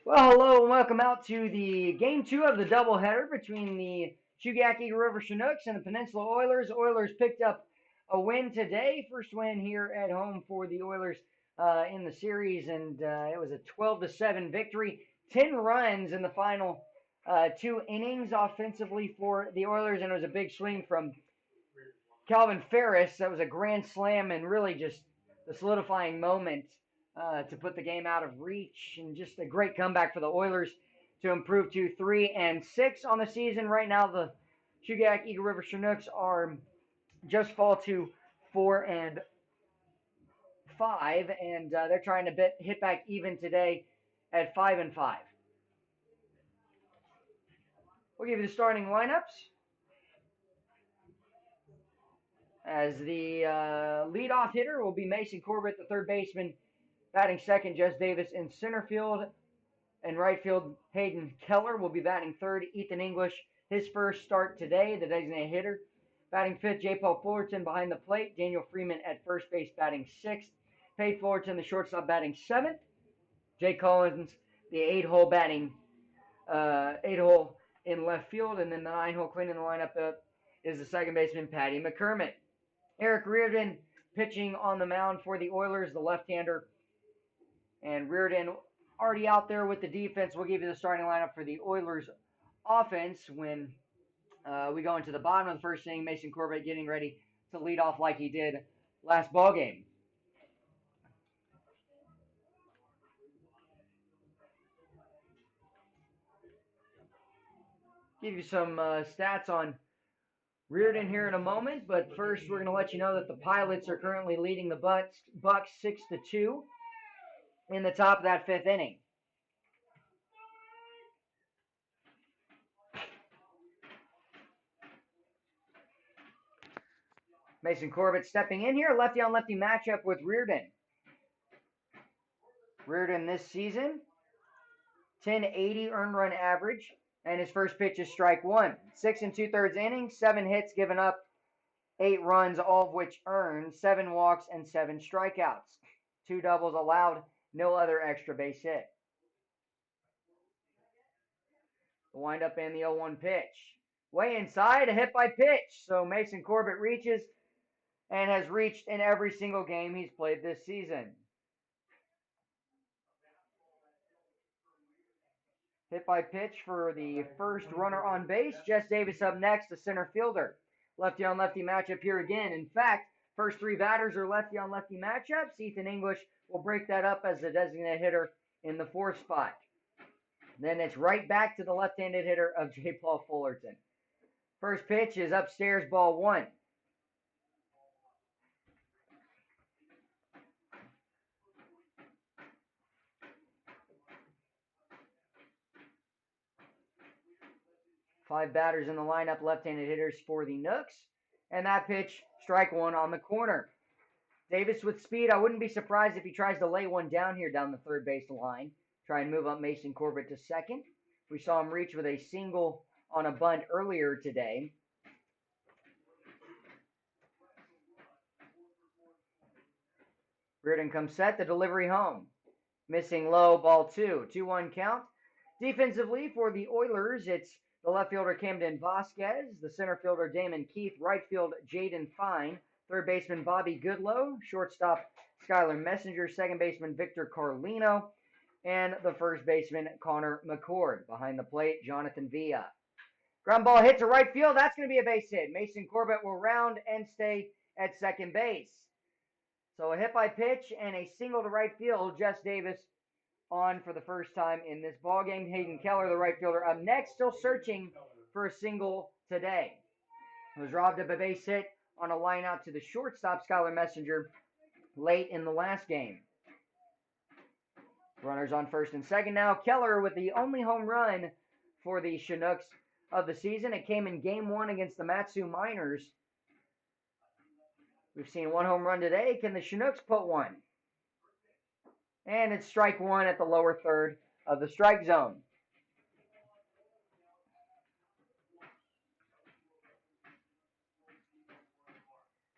Well, hello and welcome out to the game two of the doubleheader between the Chugiak Eagle River Chinooks and the Peninsula Oilers. Oilers picked up a win today, first win here at home for the Oilers in the series, and it was a 12-7 victory. 10 runs in the final two innings offensively for the Oilers, and it was a big swing from Calvin Ferris. That was a grand slam and really just the solidifying moment to put the game out of reach, and just a great comeback for the Oilers to improve to 3-6 on the season. Right now, the Chugiak Eagle River Chinooks are just fall to 4-5, and they're trying to hit back even today at 5-5. We'll give you the starting lineups. As the leadoff hitter will be Mason Corbett, the third baseman, batting second. Jess Davis in center field. In right field, Hayden Keller will be batting third. Ethan English, his first start today, the designated hitter. Batting fifth, J. Paul Fullerton behind the plate. Daniel Freeman at first base batting sixth. Paige Fullerton, the shortstop, batting seventh. Jay Collins, the eight-hole in left field. And then the nine-hole cleaning the lineup up is the second baseman, Patty McCormick. Eric Reardon pitching on the mound for the Oilers, the left-hander. And Reardon already out there with the defense. We'll give you the starting lineup for the Oilers offense when we go into the bottom of the first inning. Mason Corbett getting ready to lead off like he did last ball game. Give you some stats on Reardon here in a moment, but first we're going to let you know that the Pilots are currently leading the Bucks 6-2 in the top of that fifth inning. Mason Corbett stepping in here, lefty on lefty matchup with Reardon. Reardon this season, 1080 earned run average, and his first pitch is strike one. 6 2/3 innings, 7 hits given up, 8 runs, all of which earned, 7 walks, and 7 strikeouts. 2 doubles allowed, no other extra base hit. The windup and the 0-1 pitch. Way inside, a hit by pitch. So Mason Corbett reaches and has reached in every single game he's played this season. Hit by pitch for the first runner on base. Jess Davis up next, the center fielder. Lefty on lefty matchup here again. In fact, first 3 batters are lefty on lefty matchups. Ethan English will break that up as the designated hitter in the 4th spot. Then it's right back to the left-handed hitter of J. Paul Fullerton. First pitch is upstairs, ball 1. Five batters in the lineup, left-handed hitters for the Nooks. And that pitch, strike 1 on the corner. Davis with speed. I wouldn't be surprised if he tries to lay one down here down the third base line. Try and move up Mason Corbett to second. We saw him reach with a single on a bunt earlier today. Reardon comes set, the delivery home. Missing low, ball 2. 2-1 count. Defensively for the Oilers, it's the left fielder Camden Vasquez, the center fielder Damon Keith, right field Jaden Fine, third baseman Bobby Goodlow, shortstop Skylar Messenger, second baseman Victor Carlino, and the first baseman Connor McCord. Behind the plate, Jonathan Villa. Ground ball hit to right field. That's going to be a base hit. Mason Corbett will round and stay at second base. So a hit by pitch and a single to right field. Jess Davis on for the first time in this ballgame. Hayden Keller, the right fielder, up next, still searching for a single today. It was robbed of a base hit on a line out to the shortstop, Skylar Messenger, late in the last game. Runners on first and second now. Keller with the only home run for the Chinooks of the season. It came in game 1 against the Matsu Miners. We've seen 1 home run today. Can the Chinooks put one? And it's strike 1 at the lower third of the strike zone.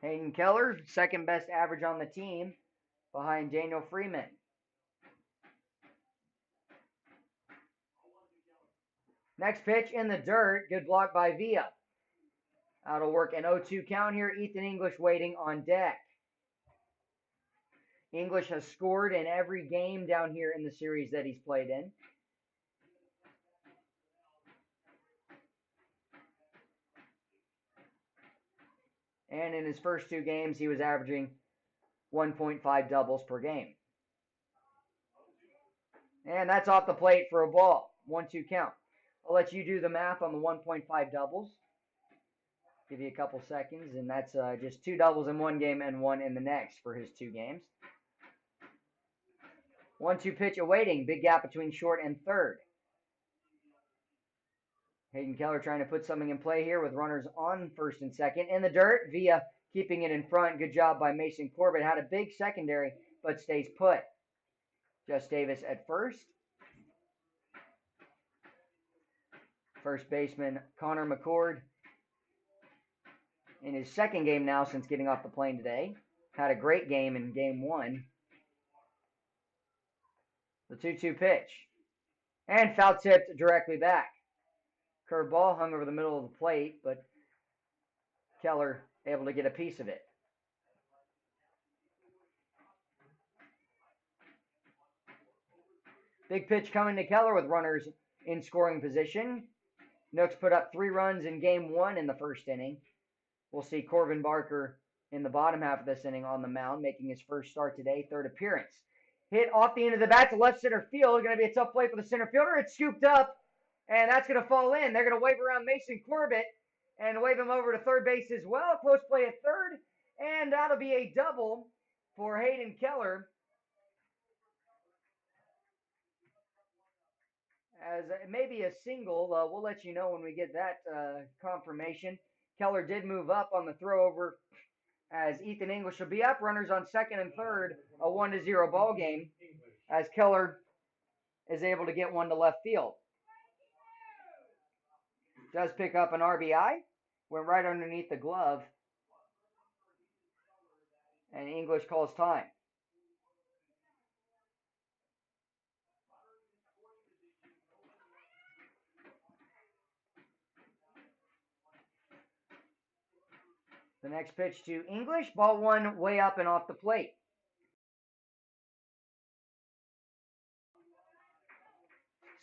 Hayden Keller, second best average on the team, behind Daniel Freeman. Next pitch in the dirt. Good block by Villa. That'll work an 0-2 count here. Ethan English waiting on deck. English has scored in every game down here in the series that he's played in. And in his first 2 games, he was averaging 1.5 doubles per game. And that's off the plate for a ball. 1-2 count. I'll let you do the math on the 1.5 doubles. Give you a couple seconds, and that's just 2 doubles in one game and 1 in the next for his 2 games. 1-2 pitch awaiting. Big gap between short and third. Hayden Keller trying to put something in play here with runners on first and second. In the dirt, Villa keeping it in front. Good job by Mason Corbett. Had a big secondary, but stays put. Just Davis at first. First baseman Connor McCord in his second game now since getting off the plane today. Had a great game in game 1. The 2-2 pitch. And foul tipped directly back. Curveball hung over the middle of the plate, but Keller able to get a piece of it. Big pitch coming to Keller with runners in scoring position. Chinooks put up 3 runs in game 1 in the first inning. We'll see Corbin Barker in the bottom half of this inning on the mound, making his first start today, 3rd appearance. Hit off the end of the bat to left center field. Going to be a tough play for the center fielder. It's scooped up, and that's going to fall in. They're going to wave around Mason Corbett and wave him over to third base as well. Close play at third, and that'll be a double for Hayden Keller. As maybe a single, we'll let you know when we get that confirmation. Keller did move up on the throw over as Ethan English will be up. Runners on second and third, a 1-0 ball game as Keller is able to get one to left field. Does pick up an RBI, went right underneath the glove, and English calls time. The next pitch to English, ball 1 way up and off the plate.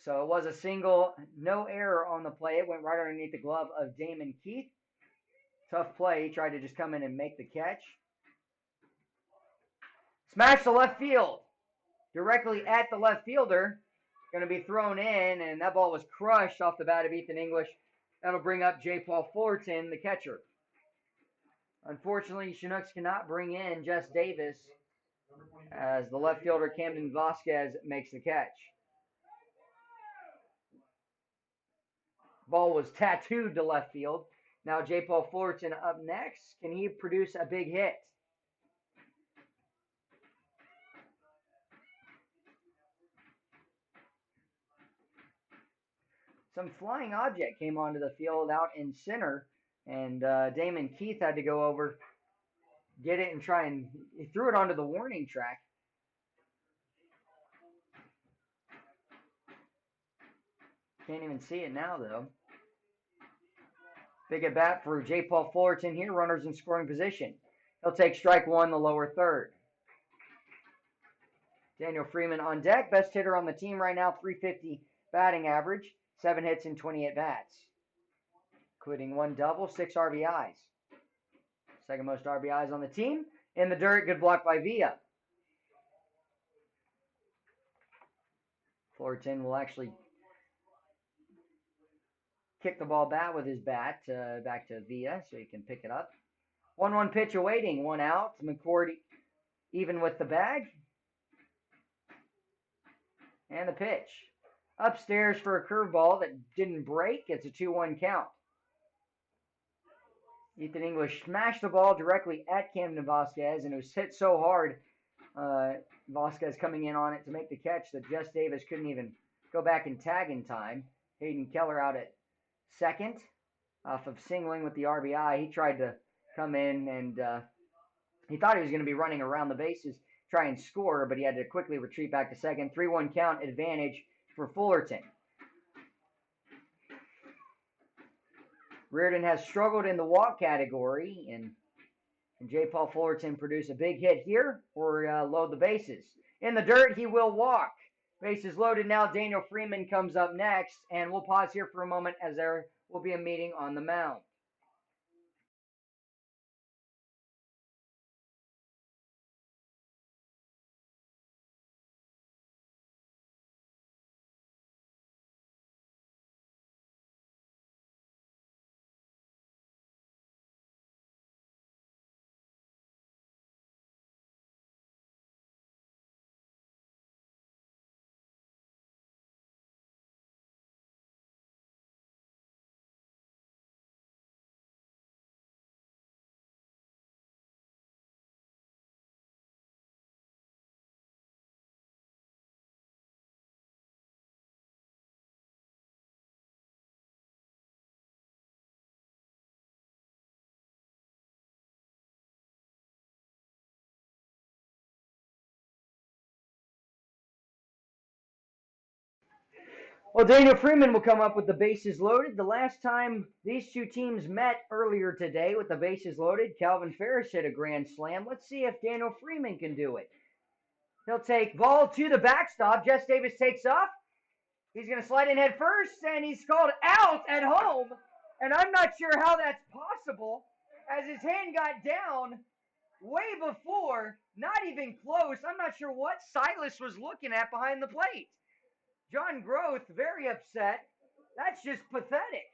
So it was a single, no error on the play. It went right underneath the glove of Damon Keith. Tough play. He tried to just come in and make the catch. Smash to left field. Directly at the left fielder. Going to be thrown in, and that ball was crushed off the bat of Ethan English. That'll bring up J. Paul Fullerton, the catcher. Unfortunately, Chinooks cannot bring in Jess Davis as the left fielder Camden Vasquez makes the catch. Ball was tattooed to left field. Now J. Paul Fullerton up next. Can he produce a big hit? Some flying object came onto the field out in center, and Damon Keith had to go over, get it, and try and he threw it onto the warning track. Can't even see it now, though. Big at bat for J. Paul Fullerton here. Runners in scoring position. He'll take strike 1, the lower third. Daniel Freeman on deck. Best hitter on the team right now, .350 batting average. 7 hits in 28 bats, including 1 double, 6 RBIs. Second most RBIs on the team. In the dirt, good block by Villa. Fullerton will actually kick the ball back with his bat back to Villa so he can pick it up. 1-1 pitch awaiting, 1 out. McCord even with the bag. And the pitch. Upstairs for a curveball that didn't break. It's a 2-1 count. Ethan English smashed the ball directly at Camden Vasquez, and it was hit so hard, Vasquez coming in on it to make the catch that Jess Davis couldn't even go back and tag in time. Hayden Keller out at second off of singling with the RBI. He tried to come in, and he thought he was going to be running around the bases, try and score, but he had to quickly retreat back to second. 3-1 count advantage for Fullerton. Reardon has struggled in the walk category, and can J. Paul Fullerton produce a big hit here or load the bases? In the dirt, he will walk. Bases loaded now. Daniel Freeman comes up next, and we'll pause here for a moment as there will be a meeting on the mound. Well, Daniel Freeman will come up with the bases loaded. The last time these two teams met earlier today with the bases loaded, Calvin Ferris hit a grand slam. Let's see if Daniel Freeman can do it. He'll take ball to the backstop. Jess Davis takes off. He's going to slide in head first, and he's called out at home. And I'm not sure how that's possible, as his hand got down way before, not even close. I'm not sure what Silas was looking at behind the plate. John Groth, very upset. That's just pathetic.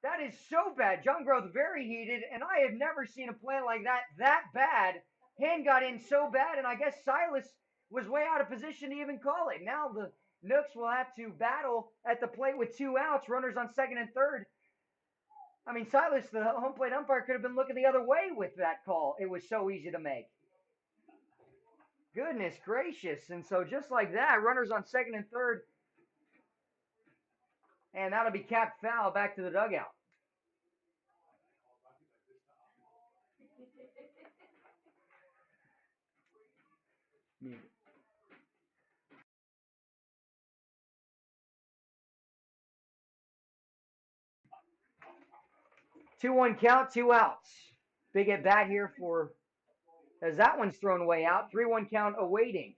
That is so bad. John Groth, very heated, and I have never seen a play like that bad. Hand got in so bad, and I guess Silas was way out of position to even call it. Now the Nooks will have to battle at the plate with 2 outs, runners on second and third. I mean, Silas, the home plate umpire, could have been looking the other way with that call. It was so easy to make. Goodness gracious. And so just like that, runners on second and third. And that'll be capped foul back to the dugout. Two one count, 2 outs. Big at bat here for as that one's thrown way out. 3-1 count awaiting.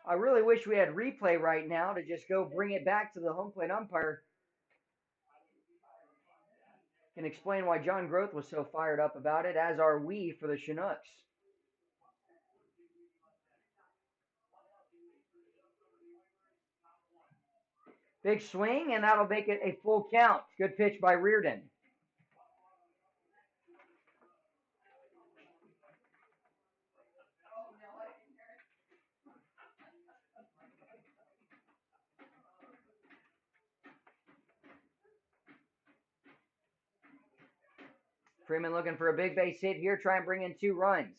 I really wish we had replay right now to just go bring it back to the home plate umpire and explain why John Groth was so fired up about it, as are we for the Chinooks. Big swing, and that'll make it a full count. Good pitch by Reardon. Freeman looking for a big base hit here, try and bring in 2 runs.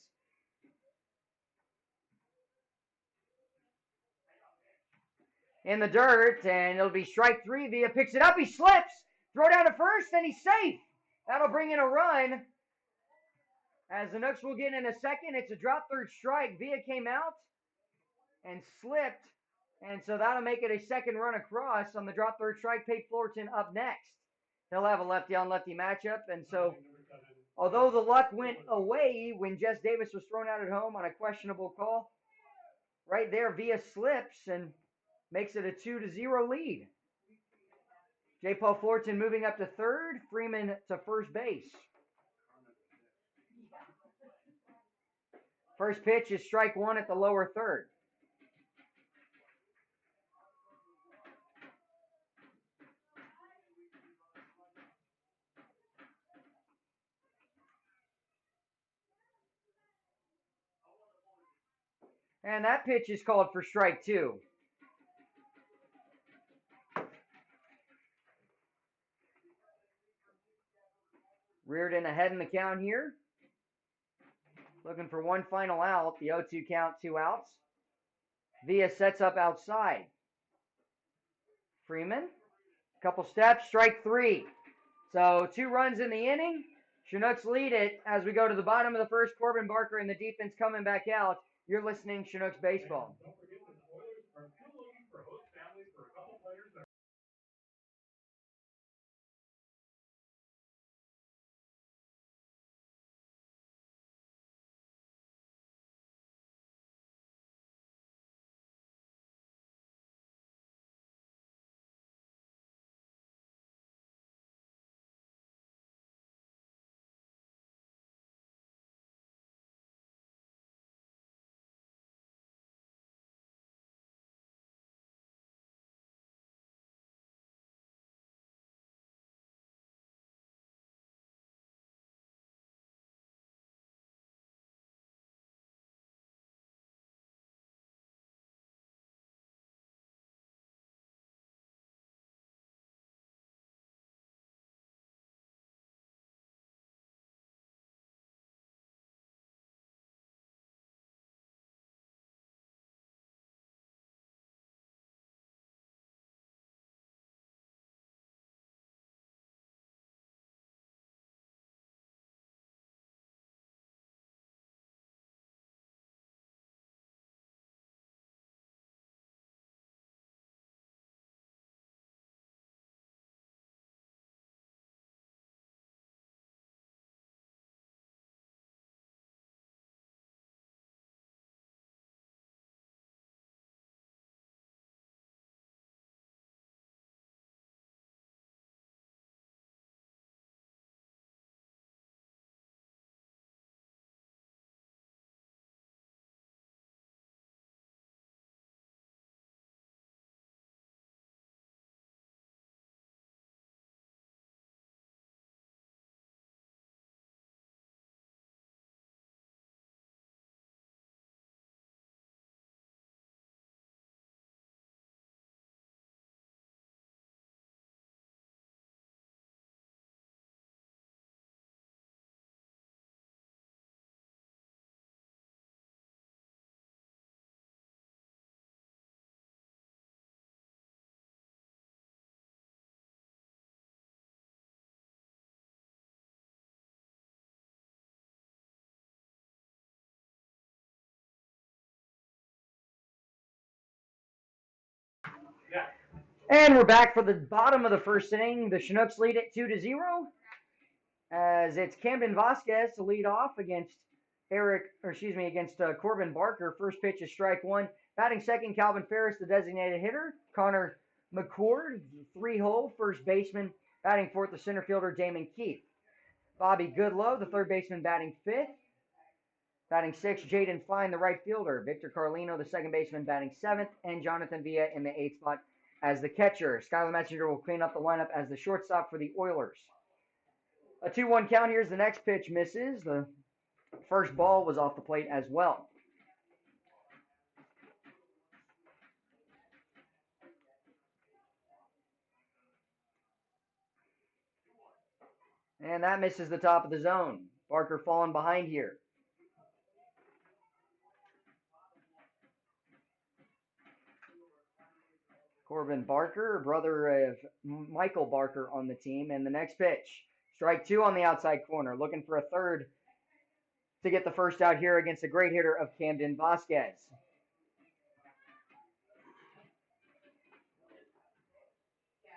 In the dirt, and it'll be strike 3. Villa picks it up, he slips, throw down to first, and he's safe. That'll bring in a run. As the Nooks will get in a second, it's a drop third strike. Villa came out and slipped, and so that'll make it a second run across on the drop third strike. Pate Fullerton up next. He'll have a lefty on lefty matchup, and so although the luck went away when Jess Davis was thrown out at home on a questionable call, right there Villa slips and makes it a 2-0 lead. J. Paul Fullerton moving up to third, Freeman to first base. First pitch is strike 1 at the lower third. And that pitch is called for strike 2. Reardon ahead in the count here. Looking for one final out. The 0-2 count, 2 outs. Villa sets up outside. Freeman, couple steps, strike 3. So 2 runs in the inning. Chinooks lead it as we go to the bottom of the first. Corbin Barker and the defense coming back out. You're listening Chinooks baseball. And we're back for the bottom of the first inning. The Chinooks lead it 2-0 as it's Camden Vasquez to lead off against Corbin Barker. First pitch is strike one. Batting second, Calvin Ferris, the designated hitter. Connor McCord, 3-hole first baseman. Batting fourth, the center fielder, Damon Keith. Bobby Goodlow, the third baseman, batting fifth. Batting sixth, Jaden Fine, the right fielder. Victor Carlino, the second baseman, batting seventh. And Jonathan Villa in the eighth spot as the catcher. Skylar Messenger will clean up the lineup as the shortstop for the Oilers. A 2-1 count. Here's the next pitch. Misses. The first ball was off the plate as well. And that misses the top of the zone. Barker falling behind here. Corbin Barker, brother of Michael Barker on the team. And the next pitch. Strike two on the outside corner. Looking for a third to get the first out here against the great hitter of Camden Vasquez.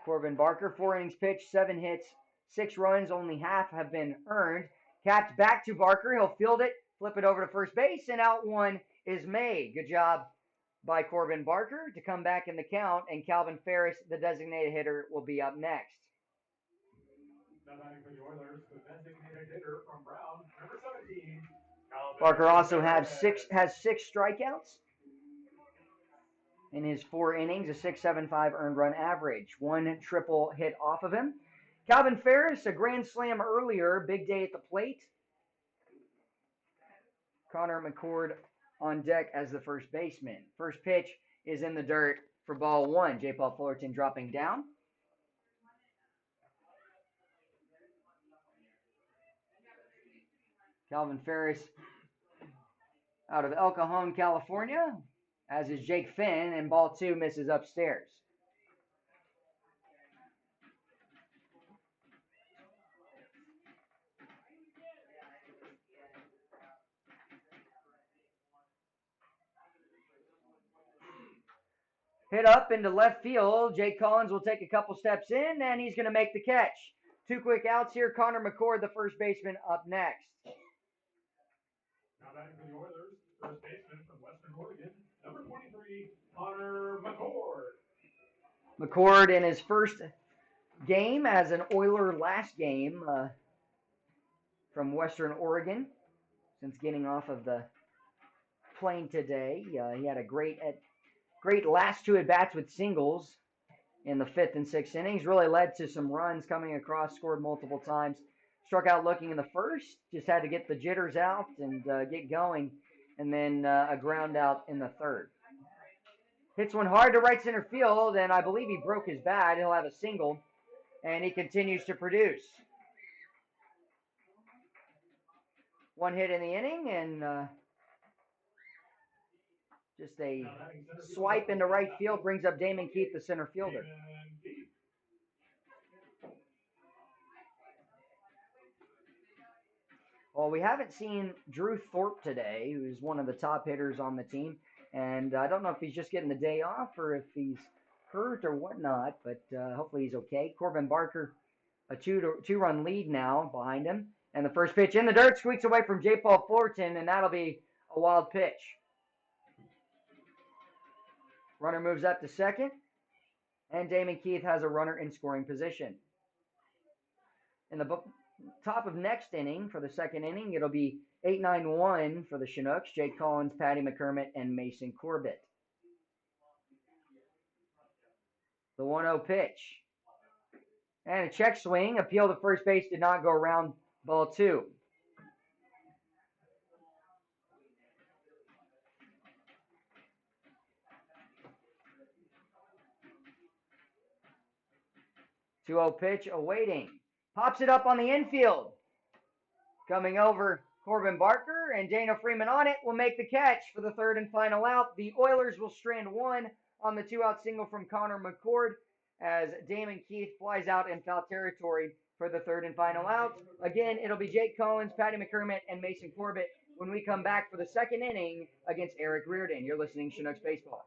Corbin Barker, 4 innings pitched, 7 hits, 6 runs, only half have been earned. Capped back to Barker. He'll field it, flip it over to first base, and out one is made. Good job by Corbin Barker to come back in the count, and Calvin Ferris, the designated hitter, will be up next. Now batting for the Oilers, the designated hitter from Brown, number 17. Barker also has six strikeouts in his 4 innings, a 6.75 earned run average. 1 triple hit off of him. Calvin Ferris, a grand slam earlier, big day at the plate. Connor McCord on deck as the first baseman. First pitch is in the dirt for ball one. J. Paul Fullerton dropping down. Calvin Ferris out of El Cajon, California, as is Jake Finn, and ball two misses upstairs. Hit up into left field. Jake Collins will take a couple steps in, and he's going to make the catch. 2 quick outs here. Connor McCord, the first baseman, up next. Now batting for the Oilers, first baseman from Western Oregon, number 23, Connor McCord. McCord in his first game as an Oiler last game from Western Oregon since getting off of the plane today. He had a great last 2 at-bats with singles in the 5th and 6th innings. Really led to some runs coming across, scored multiple times. Struck out looking in the first, just had to get the jitters out and get going, and then a ground out in the 3rd. Hits one hard to right center field, and I believe he broke his bat. He'll have a single, and he continues to produce. 1 hit in the inning, and just a swipe into right field brings up Damon Keith, the center fielder. Well, we haven't seen Drew Thorpe today, who's one of the top hitters on the team. And I don't know if he's just getting the day off or if he's hurt or whatnot, but hopefully he's okay. Corbin Barker, a 2-run lead now behind him. And the first pitch in the dirt squeaks away from J. Paul Fullerton, and that'll be a wild pitch. Runner moves up to second, and Damon Keith has a runner in scoring position. In the top of next inning, for the second inning, it'll be 8-9-1 for the Chinooks. Jake Collins, Patty McCormick, and Mason Corbett. The 1-0 pitch. And a check swing. Appeal to first base did not go around, ball 2. Two-0 pitch awaiting. Pops it up on the infield. Coming over, Corbin Barker, and Dana Freeman on it will make the catch for the 3rd and final out. The Oilers will strand 1 on the 2-out single from Connor McCord as Damon Keith flies out in foul territory for the 3rd and final out. Again, it'll be Jake Collins, Patty McCormick, and Mason Corbett when we come back for the second inning against Eric Reardon. You're listening to Chinooks Baseball.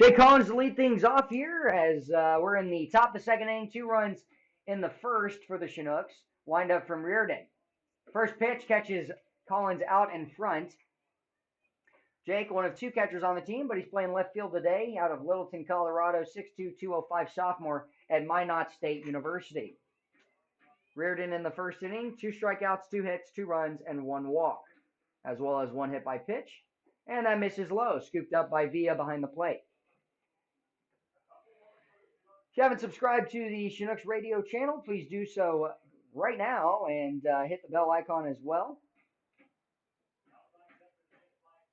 Jay Collins to lead things off here as we're in the top of the second inning. 2 runs in the first for the Chinooks. Wind up from Reardon. First pitch catches Collins out in front. Jake, one of 2 catchers on the team, but he's playing left field today out of Littleton, Colorado, 6'2", 205 sophomore at Minot State University. Reardon in the first inning, 2 strikeouts, 2 hits, 2 runs, and 1 walk, as well as 1 hit by pitch. And that misses low, scooped up by Villa behind the plate. If you haven't subscribed to the Chinooks radio channel, please do so right now and hit the bell icon as well.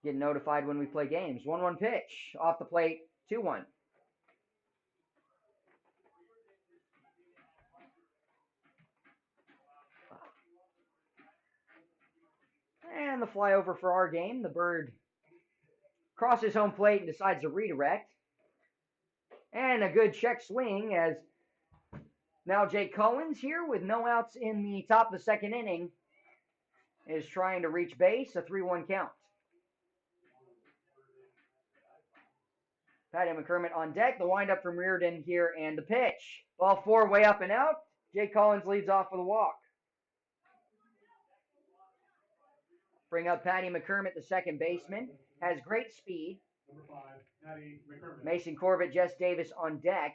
Get notified when we play games. 1-1 pitch. Off the plate, 2-1. And the flyover for our game. The bird crosses home plate and decides to redirect. And a good check swing as now Jake Collins here with no outs in the top of the second inning is trying to reach base. A 3-1 count. Patty McCormick on deck. The windup from Reardon here and the pitch. Ball 4 way up and out. Jake Collins leads off with a walk. Bring up Patty McCormick, the second baseman. Has great speed. Number 5, Patty McCormick. Mason Corbett, Jess Davis on deck.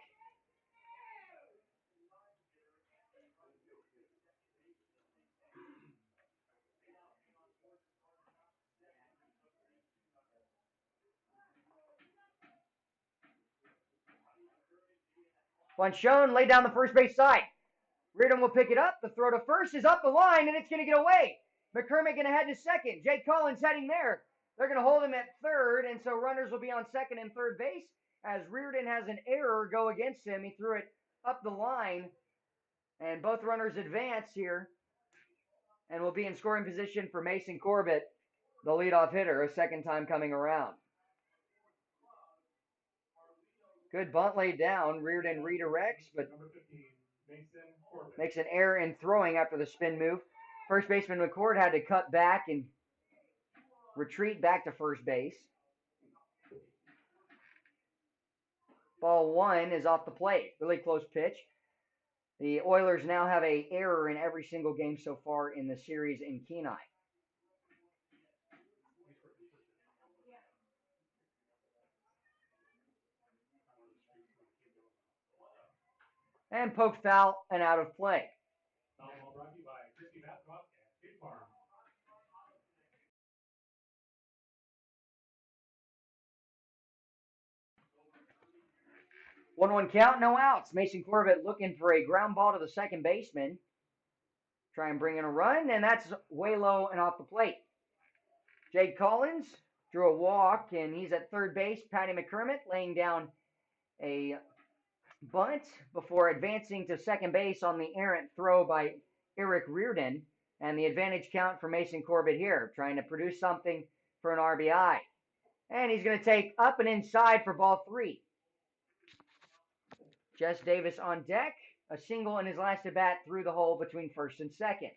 One shown, laid down the first base side. Reardon will pick it up. The throw to first is up the line, and it's going to get away. McCormick going to head to second. Jake Collins heading there. They're going to hold him at third, and so runners will be on second and third base as Reardon has an error go against him. He threw it up the line, and both runners advance here and will be in scoring position for Mason Corbett, the leadoff hitter, a second time coming around. Good bunt laid down. Reardon redirects, but Number 15, Mason Corbett. makes an error in throwing after the spin move. First baseman McCord had to cut back and retreat back to first base. Ball 1 is off the plate. Really close pitch. The Oilers now have an error in every single game so far in the series in Kenai. And poked foul and out of play. Foul ball brought to you by Christy Bastrop and State Farm. 1-1 count, no outs. Mason Corbett looking for a ground ball to the second baseman. Try and bring in a run, and that's way low and off the plate. Jake Collins drew a walk, and he's at third base. Patty McCormick laying down a bunt before advancing to second base on the errant throw by Eric Reardon. And the advantage count for Mason Corbett here, trying to produce something for an RBI. And he's going to take up and inside for ball 3. Jess Davis on deck. A single in his last at bat through the hole between first and second.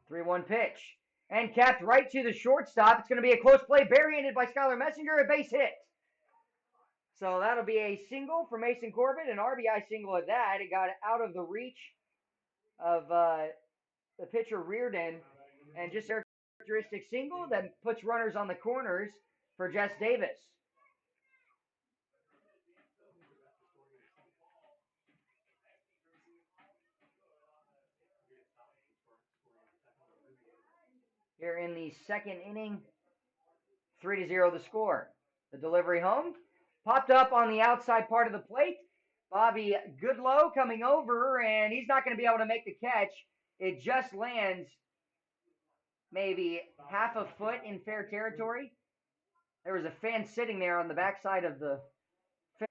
Three-one pitch. And capped right to the shortstop. It's going to be a close play. Barehanded by Skylar Messenger. A base hit. So that'll be a single for Mason Corbett. An RBI single at that. It got out of the reach of the pitcher Reardon. And just a characteristic single that puts runners on the corners for Jess Davis. Here in the second inning, 3-0 the score. The delivery home. Popped up on the outside part of the plate. Bobby Goodlow coming over, and he's not going to be able to make the catch. It just lands maybe half a foot in fair territory. There was a fan sitting there on the backside of the fence.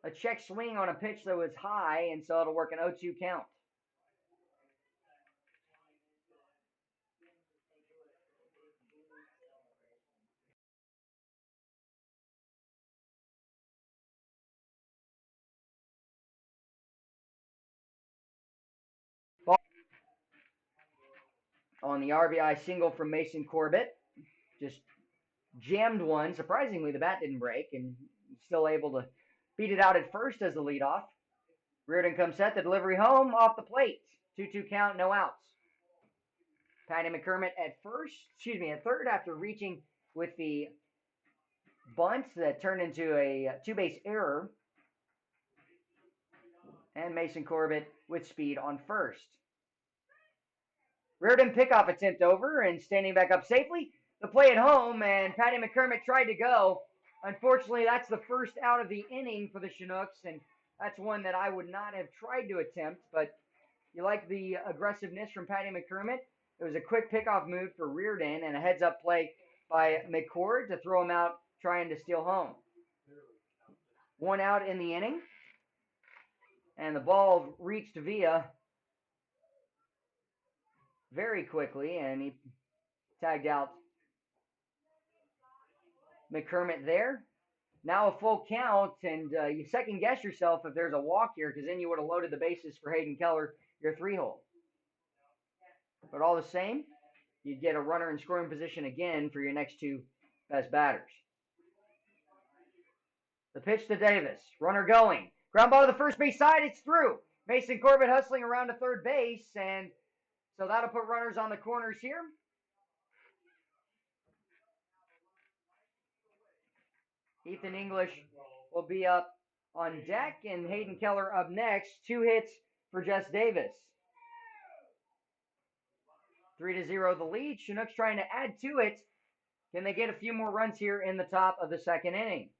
A check swing on a pitch that was high, and so it'll work an 0-2 count. On the RBI single from Mason Corbett, just jammed one. Surprisingly, the bat didn't break, and still able to beat it out at first as the leadoff. Reardon comes set, the delivery home off the plate. 2-2 count, no outs. Patty McCormick at third after reaching with the bunt that turned into a two-base error. And Mason Corbett with speed on first. Reardon pickoff attempt over and standing back up safely. The play at home, and Patty McCormick tried to go. Unfortunately, that's the first out of the inning for the Chinooks, and that's one that I would not have tried to attempt, but you like the aggressiveness from Patty McCormick. It was a quick pickoff move for Reardon and a heads-up play by McCord to throw him out trying to steal home. One out in the inning, and the ball reached Villa very quickly, and he tagged out McCormick there. Now a full count, and you second guess yourself if there's a walk here, because then you would have loaded the bases for Hayden Keller, your 3-hole. But all the same, you'd get a runner in scoring position again for your next two best batters. The pitch to Davis. Runner going. Ground ball to the first base side. It's through. Mason Corbett hustling around to third base, and so that'll put runners on the corners here. Ethan English will be up on deck, and Hayden Keller up next. 2 hits for Jess Davis. 3-0 the lead. Chinooks trying to add to it. Can they get a few more runs here in the top of the second inning?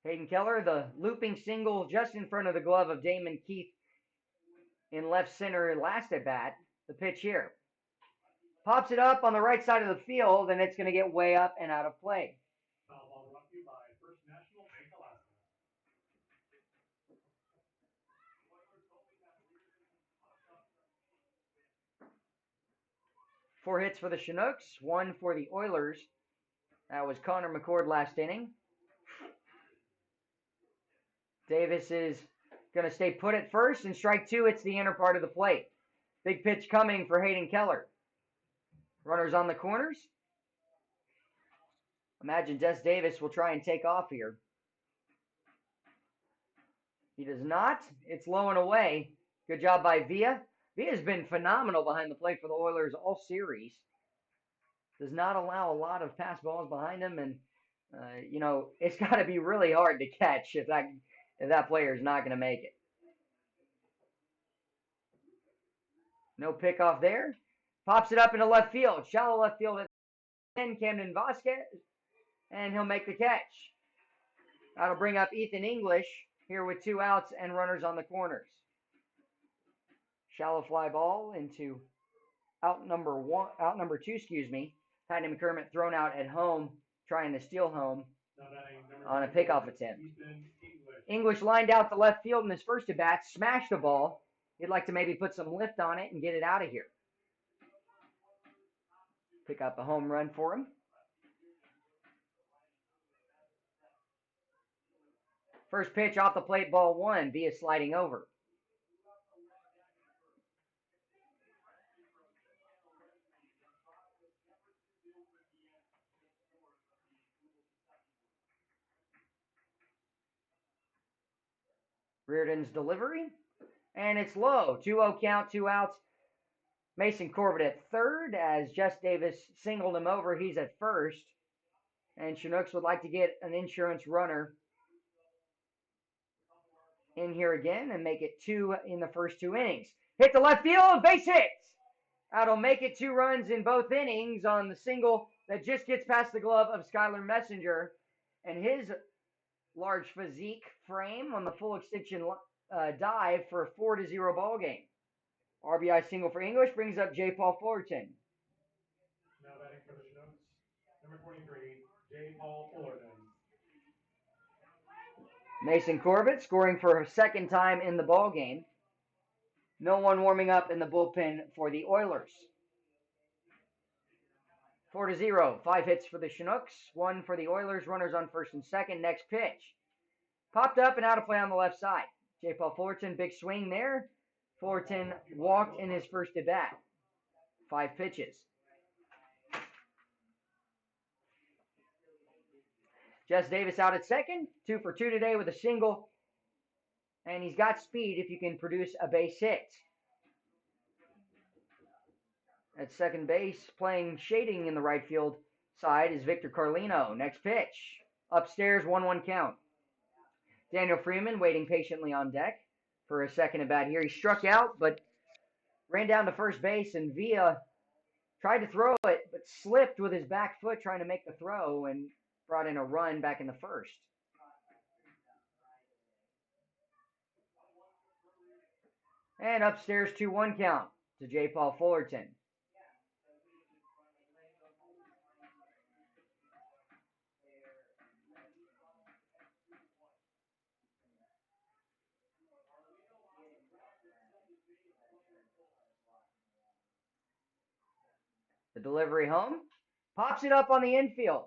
Hayden Keller, the looping single just in front of the glove of Damon Keith in left center last at bat. The pitch here. Pops it up on the right side of the field, and it's going to get way up and out of play. Ball brought to you by First National Bank Alaska. 4 hits for the Chinooks, 1 for the Oilers. That was Connor McCord last inning. Davis is going to stay put at first, and strike 2, it's the inner part of the plate. Big pitch coming for Hayden Keller. Runners on the corners. Imagine Des Davis will try and take off here. He does not. It's low and away. Good job by Villa. Villa's been phenomenal behind the plate for the Oilers all series. Does not allow a lot of pass balls behind him, and it's got to be really hard to catch if that player is not going to make it. No pickoff there. Pops it up into left field. Shallow left field at 10, Camden Vasquez, and he'll make the catch. That'll bring up Ethan English here with 2 outs and runners on the corners. Shallow fly ball into out number 2, Patty McCormick thrown out at home, trying to steal home on a pickoff attempt. English lined out to left field in his first at bat, smashed the ball. He'd like to maybe put some lift on it and get it out of here. Pick up a home run for him. First pitch off the plate, ball 1, Villa sliding over. Reardon's delivery, and it's low. 2-0 count, 2 outs. Mason Corbett at third as Jess Davis singled him over. He's at first. And Chinooks would like to get an insurance runner in here again and make it 2 in the first 2 innings. Hit the left field, base hit. That'll make it 2 runs in both innings on the single that just gets past the glove of Skylar Messenger. And his large physique frame on the full extension dive for a 4-0 ball game. RBI single for English brings up J. Paul Fullerton. Now batting for the Chinooks, number 23, J. Paul Fullerton. Mason Corbett scoring for a second time in the ball game. No one warming up in the bullpen for the Oilers. 4-0. 5 hits for the Chinooks, 1 for the Oilers. Runners on first and second. Next pitch. Popped up and out of play on the left side. J. Paul Fullerton, big swing there. Fullerton walked in his first at bat. 5 pitches. Jess Davis out at second, 2 for 2 today with a single. And he's got speed if you can produce a base hit. At second base, playing shading in the right field side is Victor Carlino. Next pitch. Upstairs, 1-1 count. Daniel Freeman waiting patiently on deck for a second at bat here. He struck out, but ran down to first base, and Villa tried to throw it, but slipped with his back foot trying to make the throw and brought in a run back in the first. And upstairs, 2-1 count to J. Paul Fullerton. The delivery home. Pops it up on the infield.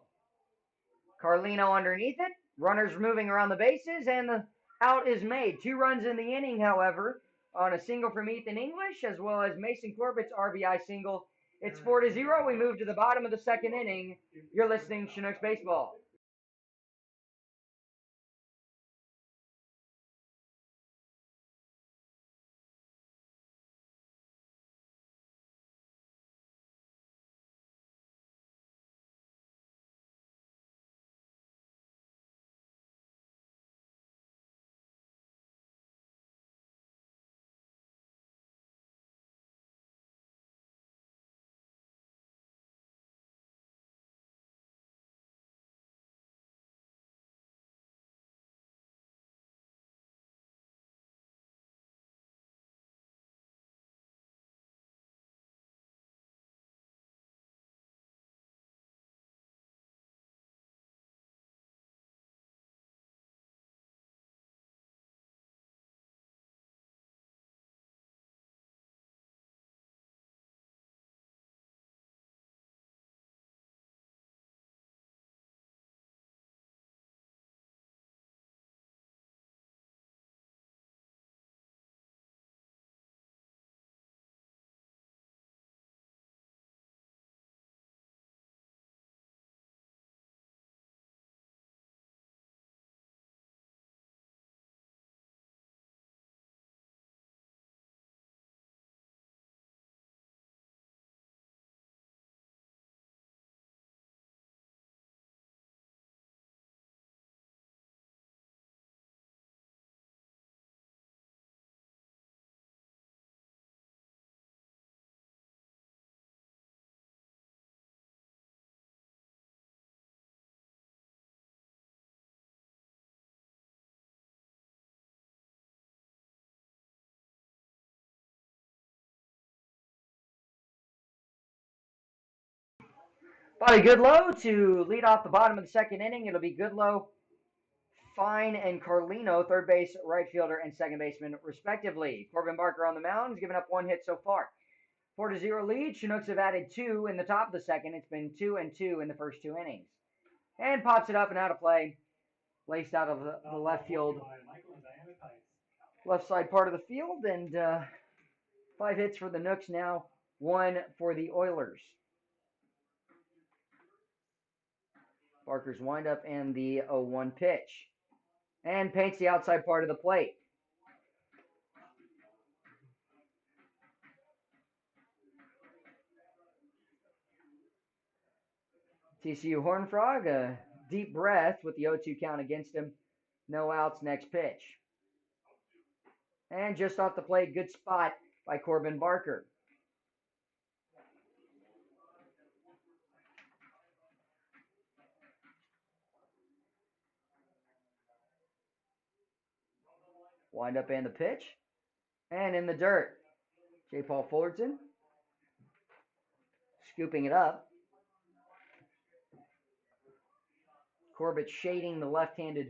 Carlino underneath it. Runners moving around the bases, and the out is made. 2 runs in the inning, however, on a single from Ethan English, as well as Mason Corbett's RBI single. It's 4-0. We move to the bottom of the second inning. You're listening to Chinooks Baseball. Bobby Goodlow to lead off the bottom of the second inning. It'll be Goodlow, Fine, and Carlino, third base, right fielder, and second baseman, respectively. Corbin Barker on the mound has given up 1 hit so far. 4-0 lead. Chinooks have added 2 in the top of the second. It's been 2-2 in the first 2 innings. And pops it up and out of play. Laced out of the left field, left side part of the field. And 5 hits for the Nooks now, 1 for the Oilers. Barker's windup and the 0-1 pitch. And paints the outside part of the plate. TCU Hornfrog, a deep breath with the 0-2 count against him. No outs, next pitch. And just off the plate, good spot by Corbin Barker. Wind up and the pitch. And in the dirt. J. Paul Fullerton scooping it up. Corbett shading the left-handed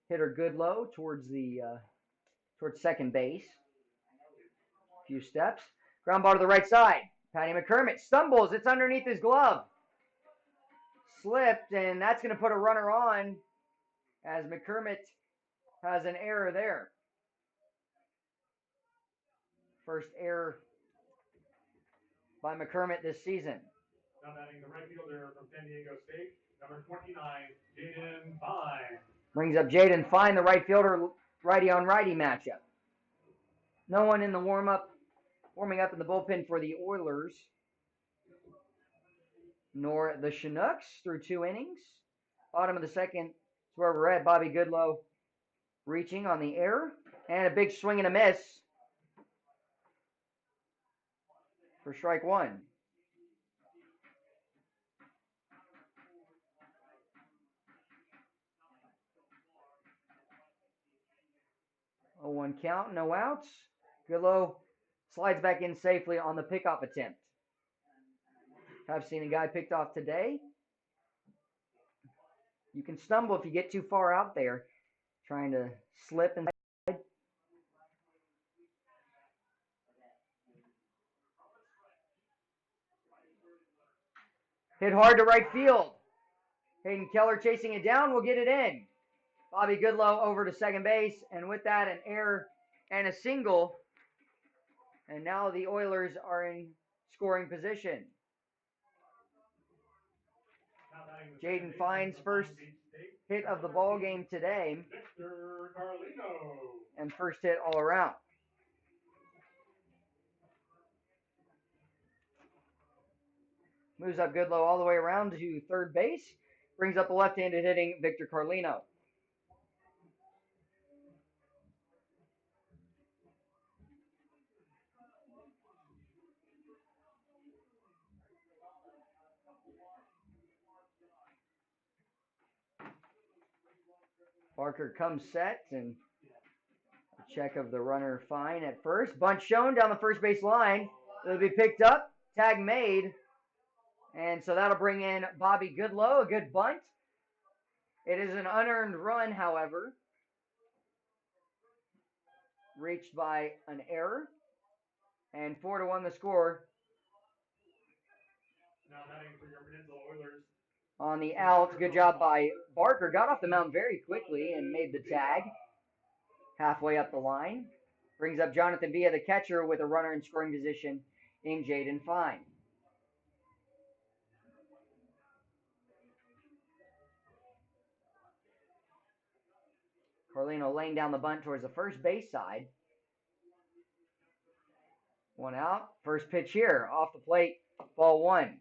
hitter Goodlow towards second base. A few steps. Ground ball to the right side. Patty McCormick stumbles. It's underneath his glove. Slipped, and that's going to put a runner on as McCormick has an error there. First error by McCormick this season. Now batting the right fielder from San Diego State, number 29, Jaden Fine. Brings up Jaden Fine, the right fielder, righty on righty matchup. No one in the warming up in the bullpen for the Oilers, nor the Chinooks through 2 innings. Bottom of the second is where we're at. Bobby Goodlow reaching on the air, and a big swing and a miss for strike 1. 0-1 count, no outs. Goodlow slides back in safely on the pickoff attempt. I've seen a guy picked off today. You can stumble if you get too far out there, trying to slip and slide. Hit hard to right field. Hayden Keller chasing it down will get it in. Bobby Goodlow over to second base, and with that, an error and a single. And now the Oilers are in scoring position. Jaden Fine's first hit of the ball game today, and first hit all around. Moves up Goodlow all the way around to third base. Brings up the left-handed hitting Victor Carlino. Barker comes set, and a check of the runner Fine at first. Bunt shown down the first base line. It'll be picked up. Tag made. And so that'll bring in Bobby Goodlow. A good bunt. It is an unearned run, however. Reached by an error. And 4-1 the score. Now batting for your Peninsula Oilers. On the out, good job by Barker. Got off the mound very quickly and made the tag. Halfway up the line. Brings up Jonathan Villa, the catcher, with a runner in scoring position in Jaden Fine. Carlino laying down the bunt towards the first base side. 1 out. First pitch here. Off the plate. Ball 1.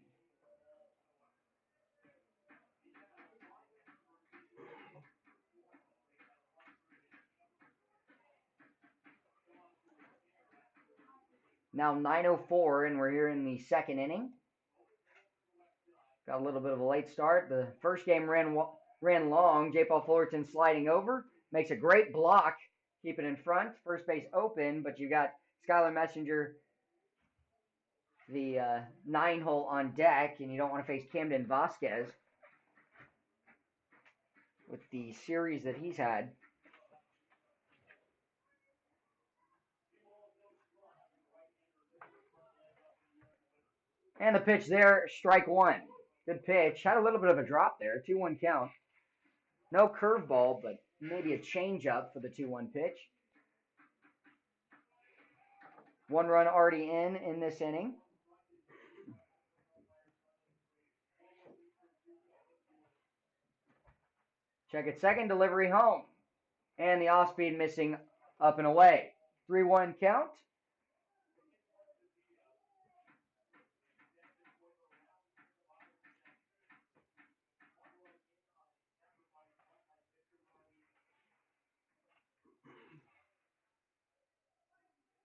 Now 9:04, and we're here in the second inning. Got a little bit of a late start. The first game ran long. J. Paul Fullerton sliding over. Makes a great block. Keep it in front. First base open, but you got Skylar Messenger, the 9-hole on deck, and you don't want to face Camden Vasquez with the series that he's had. And the pitch there, strike 1. Good pitch. Had a little bit of a drop there. 2-1 count. No curveball, but maybe a changeup for the 2-1 pitch. 1 run already in this inning. Check it, second delivery home. And the off-speed missing up and away. 3-1 count.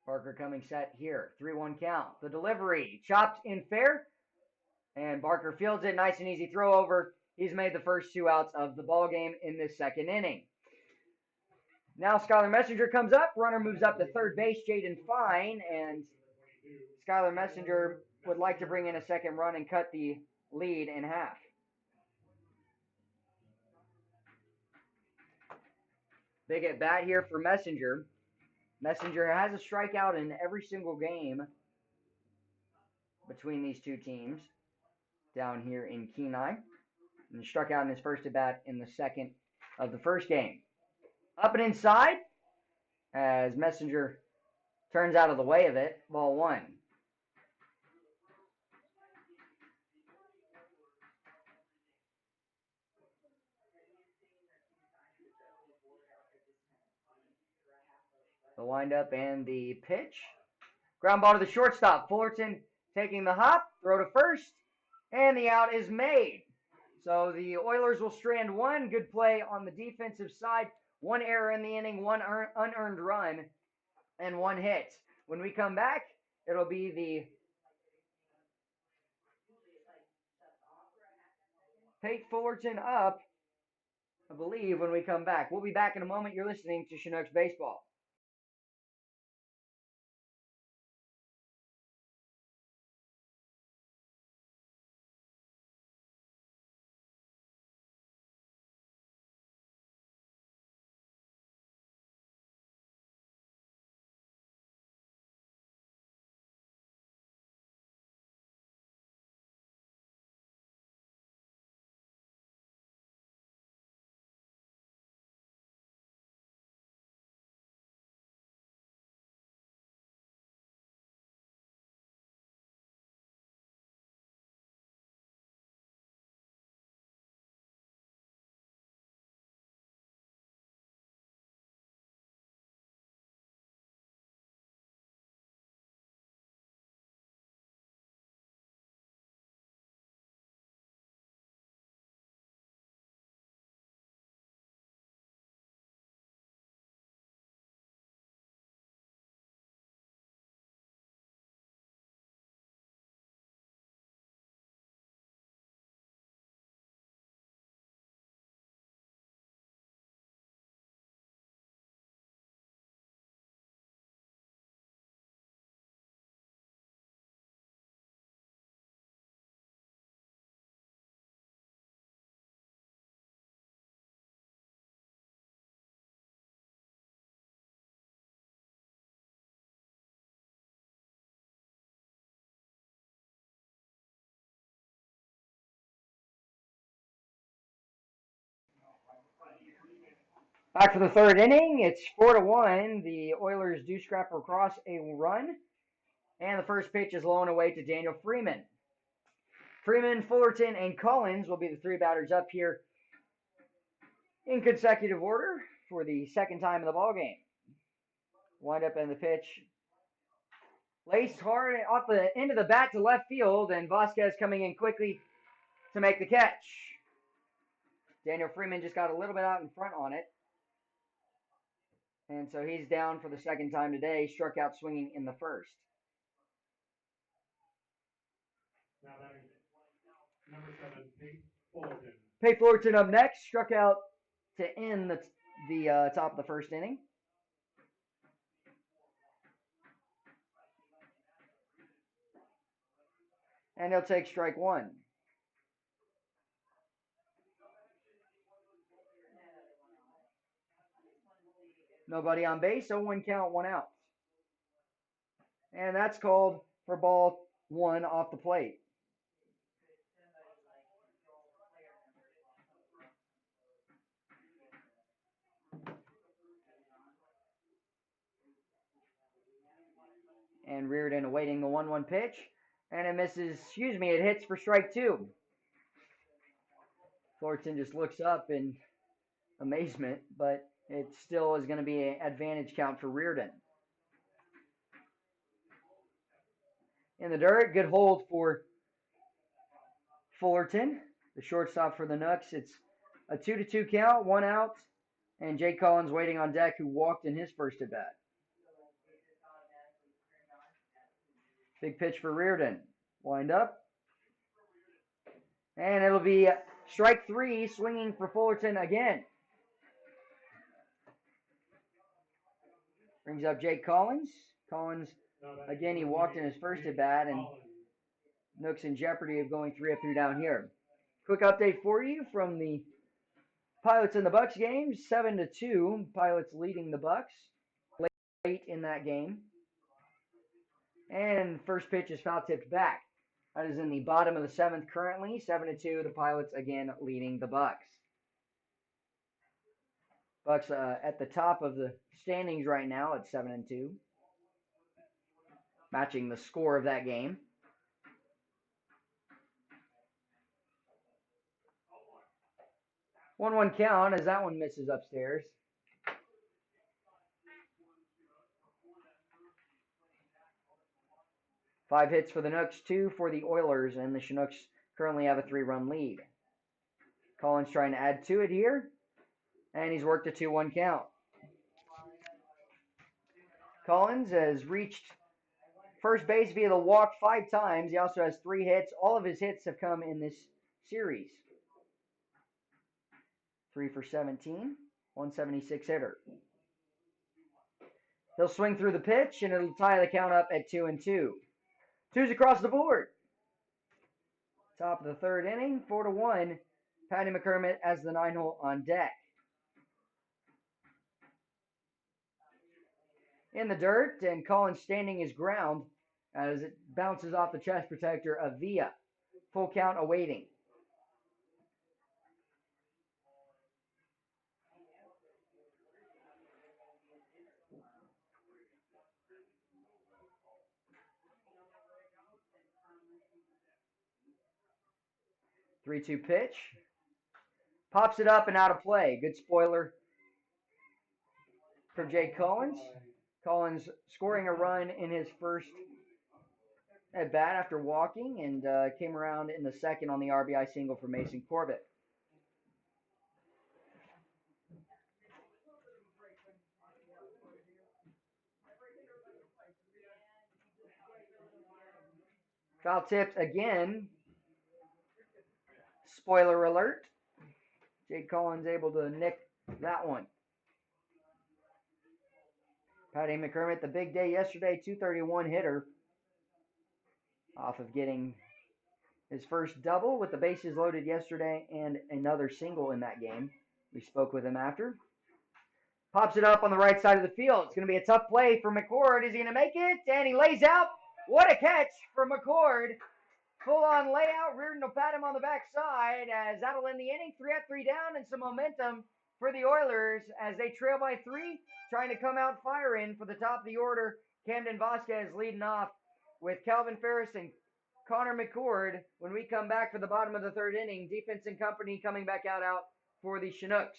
Barker coming set here. 3-1 count. The delivery chopped in fair. And Barker fields it. Nice and easy throw over. He's made the first 2 outs of the ball game in this second inning. Now Skylar Messenger comes up. Runner moves up to third base, Jaden Fine. And Skylar Messenger would like to bring in a second run and cut the lead in half. Big at bat here for Messenger. Messenger has a strikeout in every single game between these two teams down here in Kenai. And he struck out in his first at bat in the second of the first game. Up and inside as Messenger turns out of the way of it. Ball 1. The windup and the pitch. Ground ball to the shortstop. Fullerton taking the hop, throw to first, and the out is made. So the Oilers will strand one. Good play on the defensive side. One error in the inning, one unearned run, and one hit. When we come back, it'll be the Tate Fullerton up, I believe, when we come back. We'll be back in a moment. You're listening to Chinooks Baseball. Back for the third inning. It's 4-1. The Oilers do scrap across a run. And the first pitch is low and away to Daniel Freeman. Freeman, Fullerton, and Collins will be the three batters up here in consecutive order for the second time in the ballgame. Wind up in the pitch. Laced hard off the end of the bat to left field, and Vasquez coming in quickly to make the catch. Daniel Freeman just got a little bit out in front on it. And so he's down for the second time today. Struck out swinging in the first. Now batting number 7, Tate Fullerton. Tate Fullerton up next. Struck out to end the top of the first inning. And he'll take strike one. Nobody on base, 0-1 count, 1 out. And that's called for ball one off the plate. And Reardon awaiting the 1-1 pitch. And it misses, it hits for strike two. Fullerton just looks up in amazement, but it still is going to be an advantage count for Reardon. In the dirt, good hold for Fullerton, the shortstop for the Nooks. It's a 2-2 count, 1 out, and Jake Collins waiting on deck, who walked in his first at bat. Big pitch for Reardon. Wind up. And it'll be strike three, swinging for Fullerton again. Brings up Jake Collins. Collins, again, he walked in his first at bat, and Nooks in jeopardy of going 3-3 down here. Quick update for you from the Pilots and the Bucks game. 7-2. Pilots leading the Bucks late in that game. And first pitch is foul tipped back. That is in the bottom of the seventh currently. 7-2. The Pilots again leading the Bucks. Bucks at the top of the standings right now at 7-2. Matching the score of that game. One count as that one misses upstairs. 5 hits for the Nooks, 2 for the Oilers, and the Chinooks currently have a 3-run lead. Collins trying to add to it here, and he's worked a 2-1 count. Collins has reached first base via the walk 5 times. He also has 3 hits. All of his hits have come in this series. 3 for 17, 176 hitter. He'll swing through the pitch, and it'll tie the count up at 2-2. Twos across the board. Top of the third inning, 4-1. Patty McCormick as the 9-hole on deck. In the dirt, and Collins standing his ground as it bounces off the chest protector of Villa. Full count awaiting. Three-two pitch. Pops it up and out of play. Good spoiler for Jake Collins. Collins scoring a run in his first at bat after walking, and came around in the second on the RBI single for Mason Corbett. Foul tipped again. Spoiler alert. Jake Collins able to nick that one. Patty McCormick, the big day yesterday, 231 hitter. Off of getting his first double with the bases loaded yesterday and another single in that game. We spoke with him after. Pops it up on the right side of the field. It's going to be a tough play for McCord. Is he going to make it? And he lays out. What a catch for McCord. Full-on layout. Reardon will pat him on the backside as that'll end the inning. 3 up, 3 down, and some momentum for the Oilers as they trail by 3, trying to come out firing for the top of the order. Camden Vasquez leading off with Calvin Ferris and Connor McCord. When we come back for the bottom of the third inning, defense and company coming back out for the Chinooks.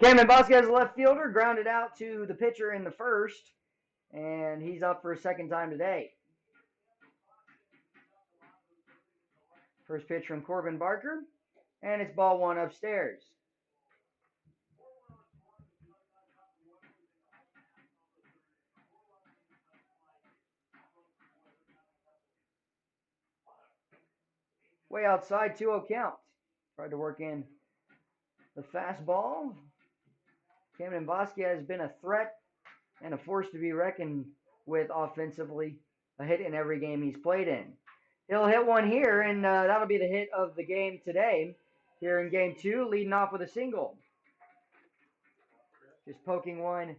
Camden Vasquez, left fielder, grounded out to the pitcher in the first, and he's up for a second time today. First pitch from Corbin Barker, and it's ball 1 upstairs. Way outside, 2-0 count. Tried to work in the fastball. Camden Vasquez has been a threat and a force to be reckoned with offensively. A hit in every game he's played in. He'll hit one here, and that'll be the hit of the game today. Here in game 2, leading off with a single. Just poking one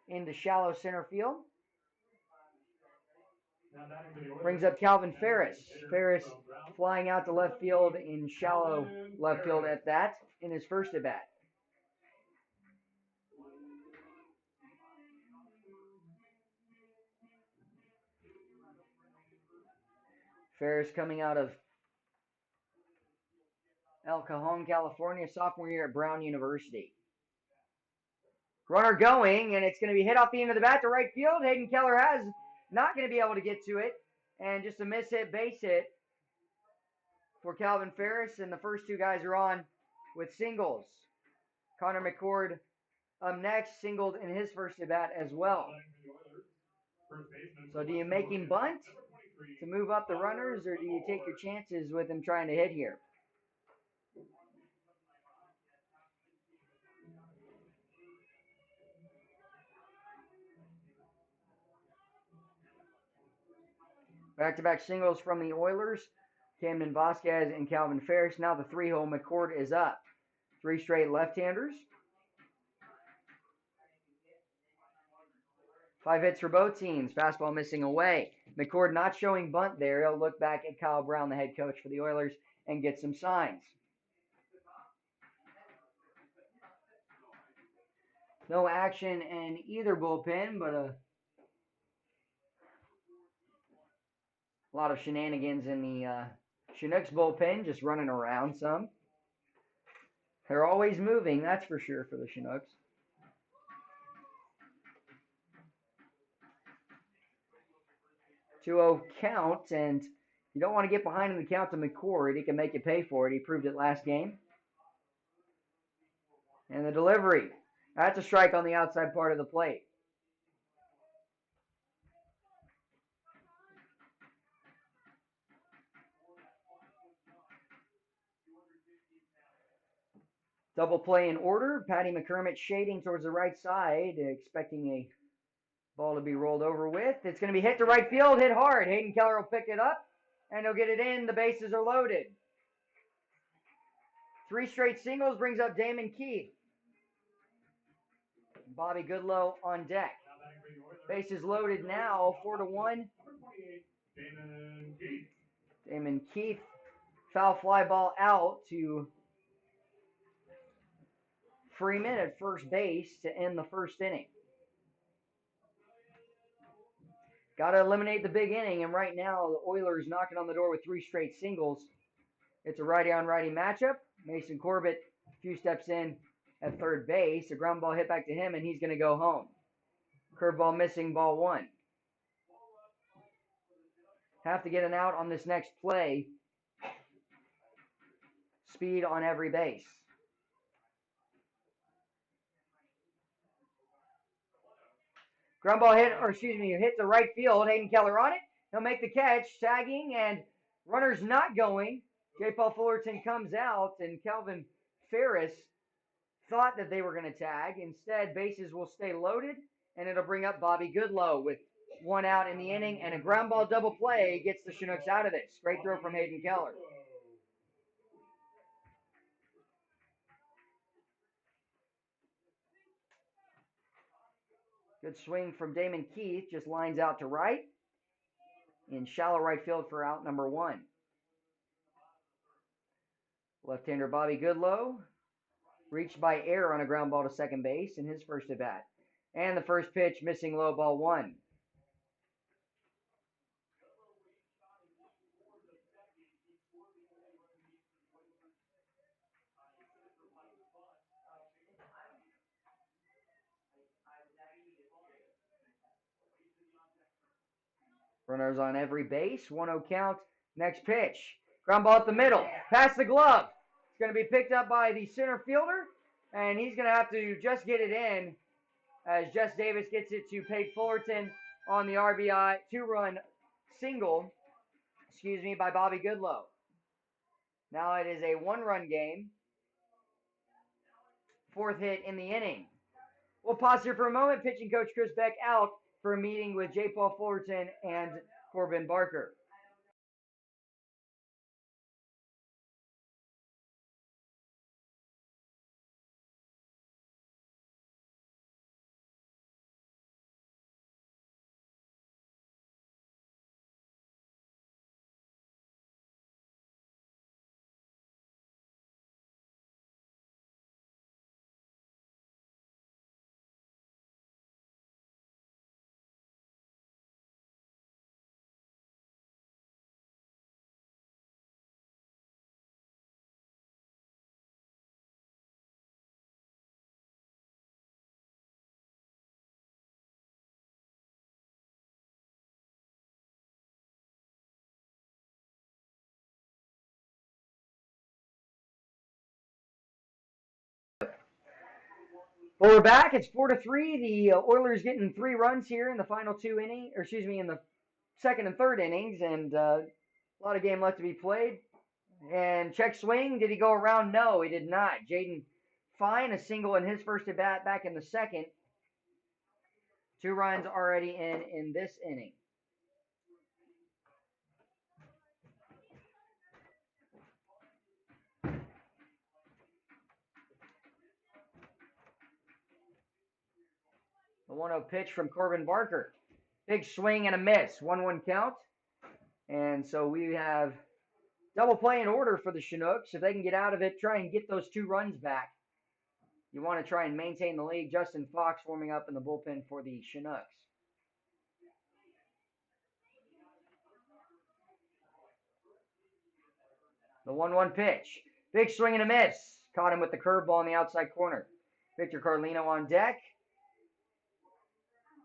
into shallow center field. Brings up Calvin Ferris. Ferris flying out to left field in shallow left field at that in his first at bat. Ferris coming out of El Cajon, California, sophomore year at Brown University. Runner going, and it's going to be hit off the end of the bat to right field. Hayden Keller has not going to be able to get to it, and just a miss hit, base hit for Calvin Ferris, and the first two guys are on with singles. Connor McCord up next, singled in his first at bat as well. So do you make him bunt to move up the runners, or do you take your chances with him trying to hit here? Back-to-back singles from the Oilers. Camden Vasquez and Calvin Ferris. Now the three-hole McCord is up. 3 straight left-handers. 5 hits for both teams. Fastball missing away. McCord not showing bunt there. He'll look back at Kyle Brown, the head coach for the Oilers, and get some signs. No action in either bullpen, but a lot of shenanigans in the Chinooks bullpen, just running around some. They're always moving, that's for sure, for the Chinooks. 2-0 count, and you don't want to get behind in the count to McCord. He can make you pay for it. He proved it last game. And the delivery. That's a strike on the outside part of the plate. Double play in order. Patty McCormick shading towards the right side, expecting a ball to be rolled over with. It's going to be hit to right field, hit hard. Hayden Keller will pick it up, and he'll get it in. The bases are loaded. 3 straight singles brings up Damon Keith. Bobby Goodlow on deck. Bases loaded now, 4-1. Damon Keith, foul fly ball out to Freeman at first base to end the first inning. Got to eliminate the big inning, and right now the Oilers knocking on the door with 3 straight singles. It's a righty-on-righty matchup. Mason Corbett a few steps in at third base. A ground ball hit back to him, and he's going to go home. Curveball missing, ball 1. Have to get an out on this next play. Speed on every base. Ground ball hit to right field. Hayden Keller on it. He'll make the catch, tagging, and runner's not going. J. Paul Fullerton comes out, and Calvin Ferris thought that they were going to tag. Instead, bases will stay loaded, and it'll bring up Bobby Goodlow with 1 out in the inning, and a ground ball double play gets the Chinooks out of this. Great throw from Hayden Keller. Good swing from Damon Keith, just lines out to right. In shallow right field for out number 1. Left-hander Bobby Goodlow reached by error on a ground ball to second base in his first at bat. And the first pitch missing low, ball 1. Runners on every base. 1-0 count. Next pitch. Ground ball at the middle. Past the glove. It's going to be picked up by the center fielder. And he's going to have to just get it in as Jess Davis gets it to Pate Fullerton on the RBI 2-run single, by Bobby Goodlow. Now it is a 1-run game. 4th hit in the inning. We'll pause here for a moment. Pitching coach Chris Beck out for a meeting with J. Paul Fullerton and Corbin Barker. Well, we're back. It's 4-3. The Oilers getting 3 runs here in the final 2 innings, or excuse me, in the second and third innings, and a lot of game left to be played. And check swing. Did he go around? No, he did not. Jaden Fine, a single in his first at bat back in the second. 2 runs already in this inning. The 1-0 pitch from Corbin Barker. Big swing and a miss. 1-1 count. And so we have double play in order for the Chinooks. If they can get out of it, try and get those 2 runs back. You want to try and maintain the lead. Justin Fox warming up in the bullpen for the Chinooks. The 1-1 pitch. Big swing and a miss. Caught him with the curveball in the outside corner. Victor Carlino on deck.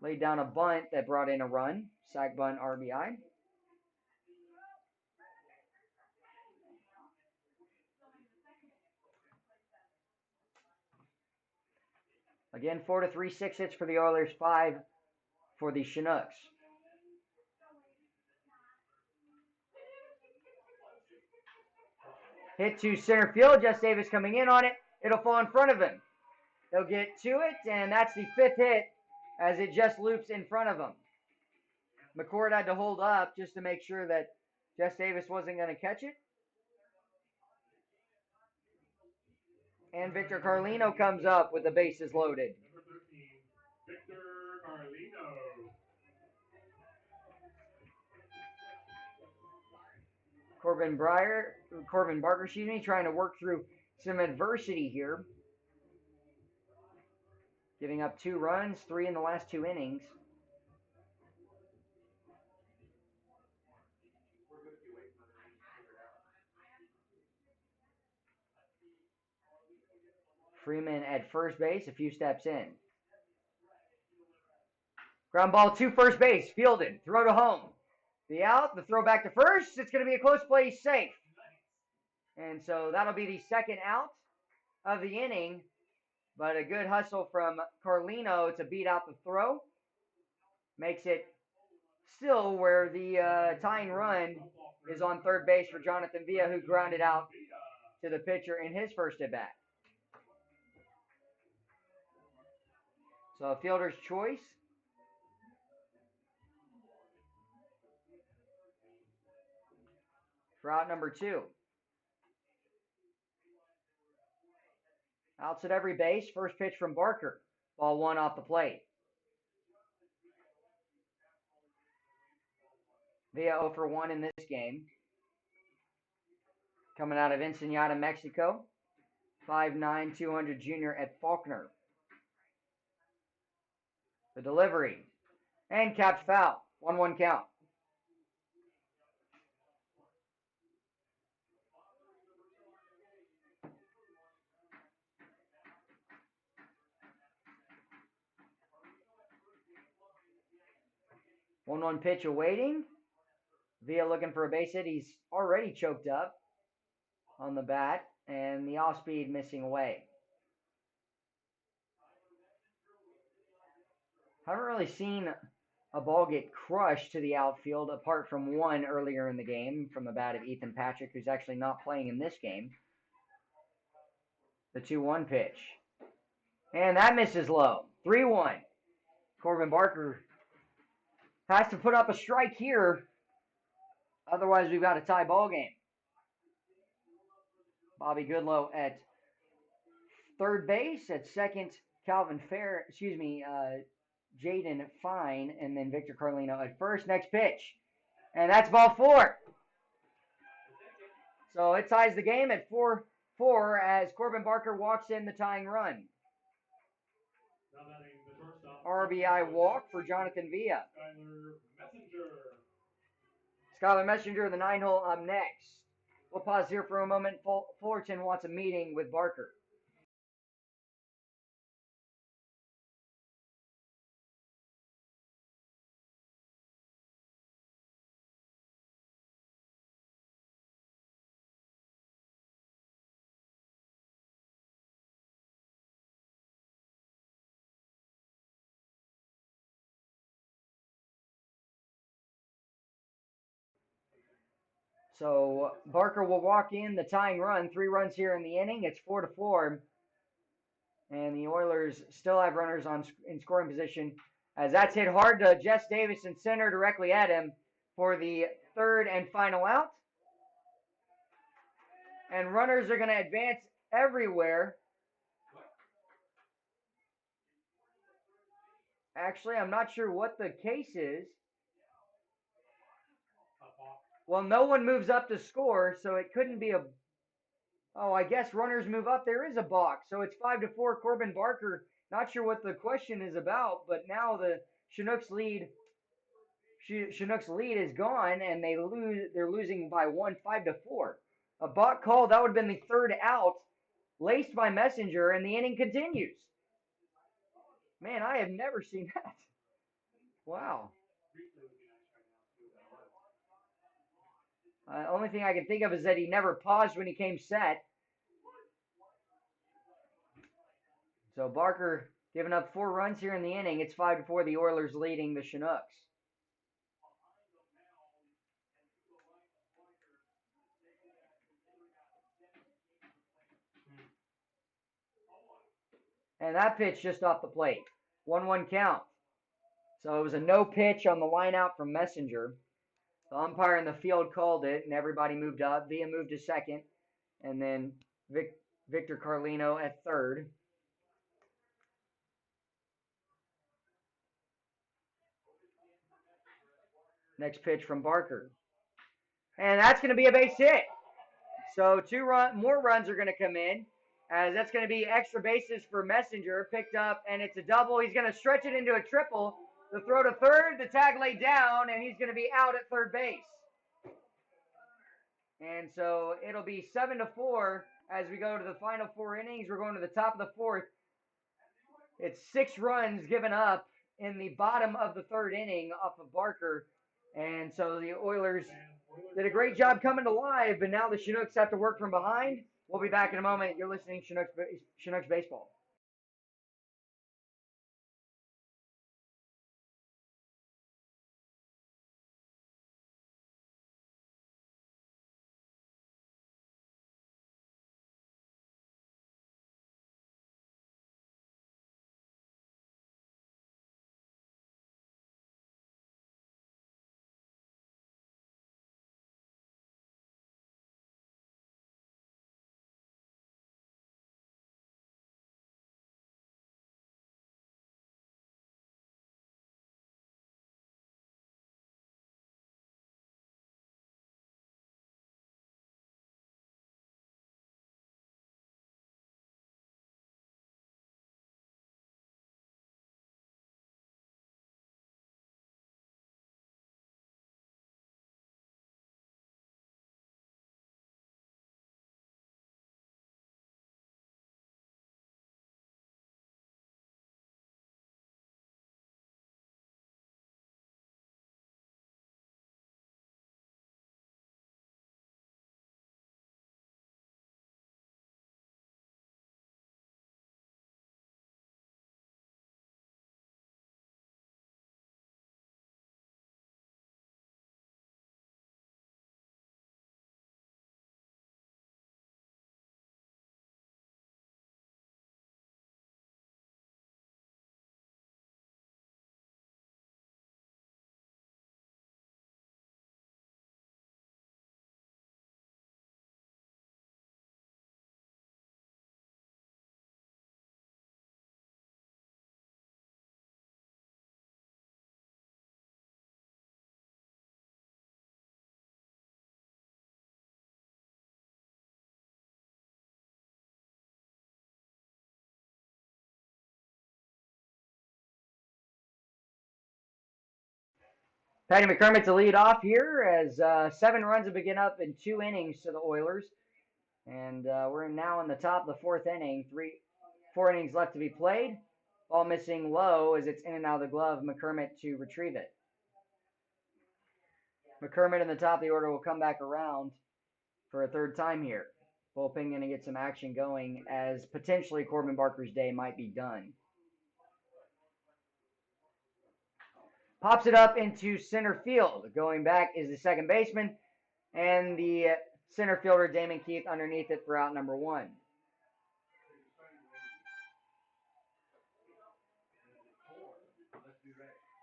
Laid down a bunt that brought in a run. Sac bunt RBI. Again, 4-3, 6 hits for the Oilers, 5 for the Chinooks. Hit to center field. Jess Davis coming in on it. It'll fall in front of him. They'll get to it, and that's the 5th hit as it just loops in front of him. McCord had to hold up just to make sure that Jess Davis wasn't going to catch it. And Victor Carlino comes up with the bases loaded. Number 13, Victor Carlino. Corbin Barker, trying to work through some adversity here. Giving up 2 runs, 3 in the last 2 innings. Freeman at first base, a few steps in. Ground ball to first base, fielded, throw to home. The out, the throw back to first. It's going to be a close play, safe. And so that'll be the 2nd out of the inning. But a good hustle from Carlino to beat out the throw. Makes it still where the tying run is on third base for Jonathan Villa, who grounded out to the pitcher in his first at bat. So a fielder's choice. For out number 2. Outs at every base. First pitch from Barker. Ball 1 off the plate. Villa 0 for 1 in this game. Coming out of Ensenada, Mexico. 5'9", 200 junior at Faulkner. The delivery. And capped foul. 1-1 count. One pitch awaiting. Villa looking for a base hit. He's already choked up on the bat, and the off speed missing away. Haven't really seen a ball get crushed to the outfield apart from one earlier in the game from the bat of Ethan Patrick, who's actually not playing in this game. The 2-1 pitch. And that misses low. 3-1. Corbin Barker has to put up a strike here. Otherwise, we've got a tie ball game. Bobby Goodlow at third base. At second, Jaden Fine. And then Victor Carlino at first. Next pitch. And that's ball 4. So it ties the game at 4-4 as Corbin Barker walks in the tying run. RBI walk for Jonathan Villa. Skylar Messenger, the 9-hole up next. We'll pause here for a moment. Fullerton wants a meeting with Barker. So Barker will walk in the tying run. 3 runs here in the inning. It's 4-4. And the Oilers still have runners in scoring position as that's hit hard to Jess Davis in center directly at him for the third and final out. And runners are going to advance everywhere. Actually, I'm not sure what the case is. Well, no one moves up to score, so it couldn't be a. Oh, I guess runners move up. There is a balk, so it's 5-4. Corbin Barker. Not sure what the question is about, but now the Chinooks lead is gone, and they're losing by 1, 5-4. A balk call, that would have been the third out, laced by Messenger, and the inning continues. Man, I have never seen that. Wow. Only thing I can think of is that he never paused when he came set. So Barker giving up 4 runs here in the inning. It's 5-4. The Oilers leading the Chinooks. And that pitch just off the plate. 1-1 count. So it was a no pitch on the line out from Messenger. The umpire in the field called it, and everybody moved up. Villa moved to second, and then Victor Carlino at third. Next pitch from Barker. And that's going to be a base hit. So more runs are going to come in, as that's going to be extra bases for Messenger. Picked up, and it's a double. He's going to stretch it into a triple. The throw to third, the tag laid down, and he's going to be out at third base. And so it'll be 7-4 as we go to the final 4 innings. We're going to the top of the 4th. It's 6 runs given up in the bottom of the 3rd inning off of Barker. And so the Oilers did a great job coming to life, but now the Chinooks have to work from behind. We'll be back in a moment. You're listening to Chinooks Baseball. Patty McCormick to lead off here as 7 runs have been given up in 2 innings to the Oilers. And we're now in the top of the 4th inning. 4 innings left to be played. Ball missing low as it's in and out of the glove. McCormick to retrieve it. McCormick in the top of the order will come back around for a 3rd time here. Bullpen going to get some action going as potentially Corbin Barker's day might be done. Pops it up into center field. Going back is the second baseman. and the center fielder Damon Keith underneath it for out number 1.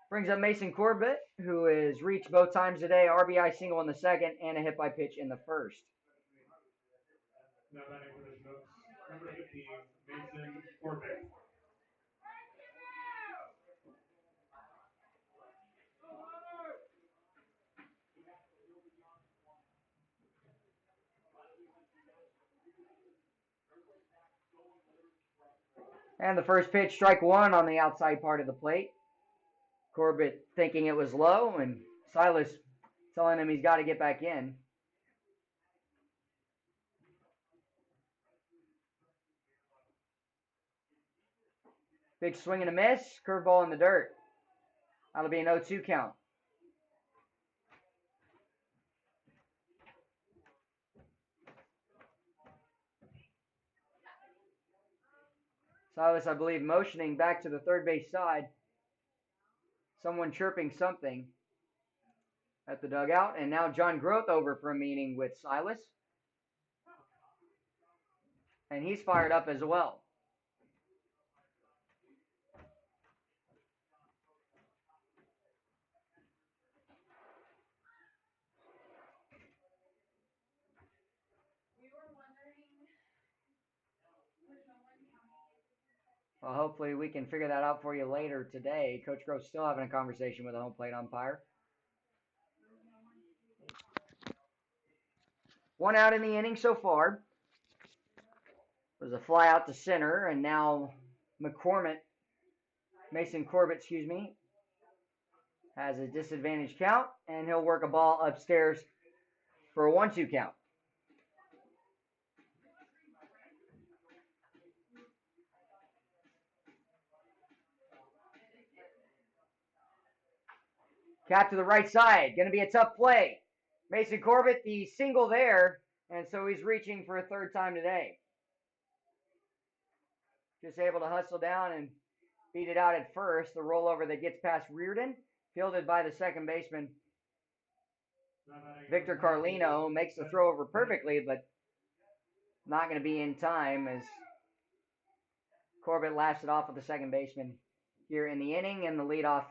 Brings up Mason Corbett, who has reached both times today, RBI single in the second and a hit by pitch in the first. Now batting for the Chinooks, number 15, Mason Corbett. And the first pitch, strike 1 on the outside part of the plate. Corbett thinking it was low, and Silas telling him he's got to get back in. Big swing and a miss, curveball in the dirt. That'll be an 0-2 count. Silas, I believe, motioning back to the third base side. Someone chirping something at the dugout. And now John Groth over for a meeting with Silas. And he's fired up as well. Well, hopefully we can figure that out for you later today. Coach Grove's still having a conversation with the home plate umpire. 1 out in the inning so far. There's a fly out to center, and now Mason Corbett, has a disadvantage count, and he'll work a ball upstairs for a 1-2 count. Cap to the right side. Going to be a tough play. Mason Corbett, the single there, and so he's reaching for a third time today. Just able to hustle down and beat it out at first. The rollover that gets past Reardon, fielded by the second baseman, Victor Carlino, makes the throw over perfectly, but not going to be in time as Corbett laughs it off with the second baseman here in the inning, and the leadoff,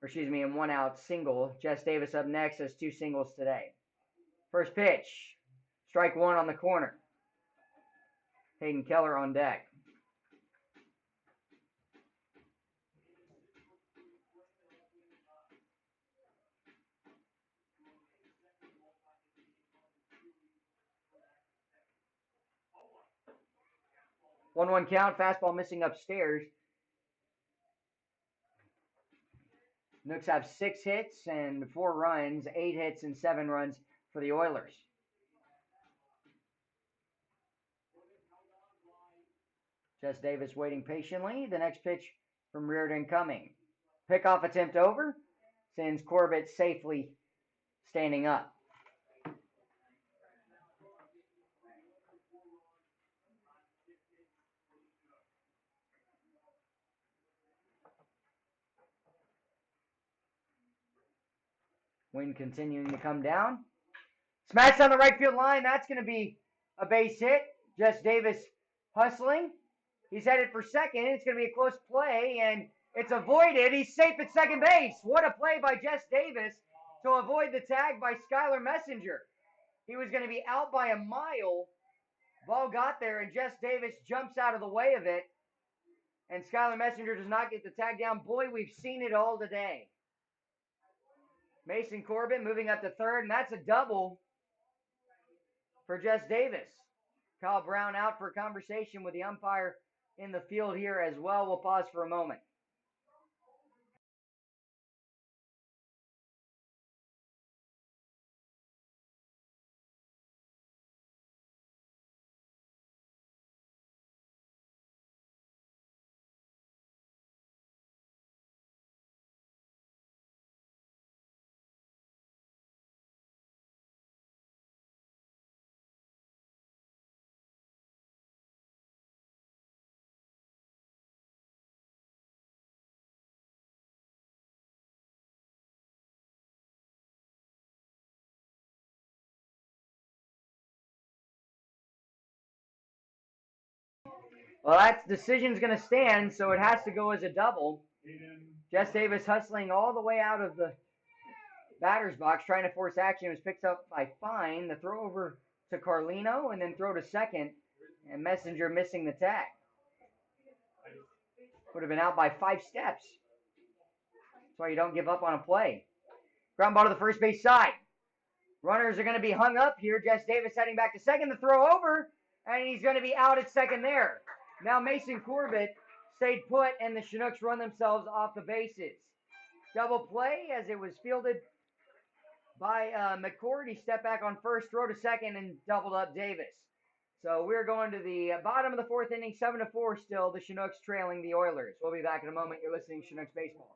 in 1 out single. Jess Davis up next has 2 singles today. First pitch, strike 1 on the corner. Hayden Keller on deck. One count, fastball missing upstairs. Nooks have 6 hits and 4 runs, 8 hits and 7 runs for the Oilers. Jess Davis waiting patiently. The next pitch from Reardon coming. Pickoff attempt over. Sends Corbett safely standing up. Wind continuing to come down. Smash on the right field line. That's going to be a base hit. Jess Davis hustling. He's headed for second. It's going to be a close play, and it's avoided. He's safe at second base. What a play by Jess Davis to avoid the tag by Skylar Messenger. He was going to be out by a mile. Ball got there, and Jess Davis jumps out of the way of it. And Skylar Messenger does not get the tag down. Boy, we've seen it all today. Mason Corbett moving up to third, and that's a double for Jess Davis. Kyle Brown out for a conversation with the umpire in the field here as well. We'll pause for a moment. Well, that decision's going to stand, so it has to go as a double. Aiden Jess Davis hustling all the way out of the batter's box, trying to force action. It was picked up by Fine. The throw over to Carlino, and then throw to second. And Messenger missing the tag. Would have been out by 5 steps. That's why you don't give up on a play. Ground ball to the first base side. Runners are going to be hung up here. Jess Davis heading back to second. The throw over, and he's going to be out at second there. Now Mason Corbett stayed put, and the Chinooks run themselves off the bases. Double play as it was fielded by McCord. He stepped back on first, throw to second, and doubled up Davis. So we're going to the bottom of the fourth inning, 7-4 still. The Chinooks trailing the Oilers. We'll be back in a moment. You're listening to Chinooks Baseball.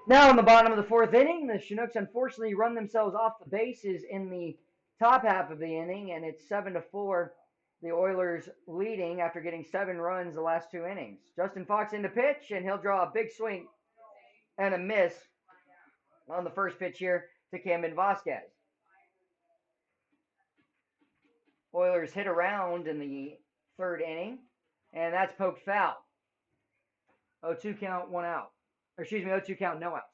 Now in the bottom of the fourth inning, the Chinooks unfortunately run themselves off the bases in the top half of the inning, and it's 7-4. The Oilers leading after getting 7 runs the last 2 innings. Justin Fox in the pitch, and he'll draw a big swing and a miss on the first pitch here to Camden Vasquez. Oilers hit around in the third inning, and that's poked foul. 0-2 count, 1 out. Or excuse me, 0-2 count, no outs.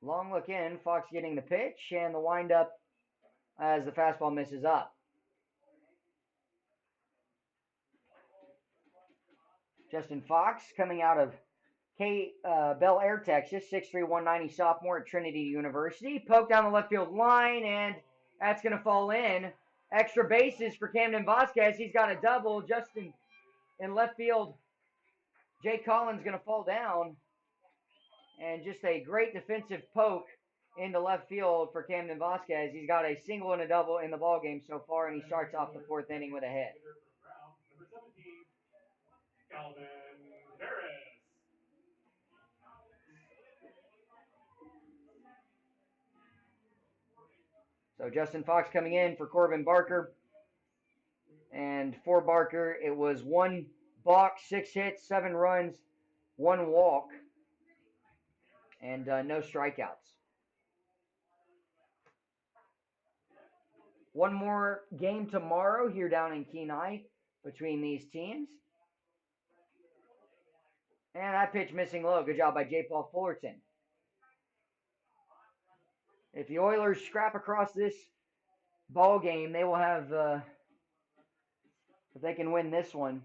Long look in, Fox getting the pitch, and the windup as the fastball misses up. Justin Fox coming out of Bel Air, Texas, 6'3", 190 sophomore at Trinity University. Poked down the left field line, and that's going to fall in. Extra bases for Camden Vasquez. He's got a double. Justin in left field. Jay Collins going to fall down. And just a great defensive poke into left field for Camden Vasquez. He's got a single and a double in the ballgame so far, and he starts off the fourth inning with a hit. Number 17, Calvin Harris. So Justin Fox coming in for Corbin Barker. And for Barker, it was 1 balk, 6 hits, 7 runs, 1 walk, and no strikeouts. One more game tomorrow here down in Kenai between these teams. And that pitch missing low. Good job by J. Paul Fullerton. If the Oilers scrap across this ball game, they will have, if they can win this one,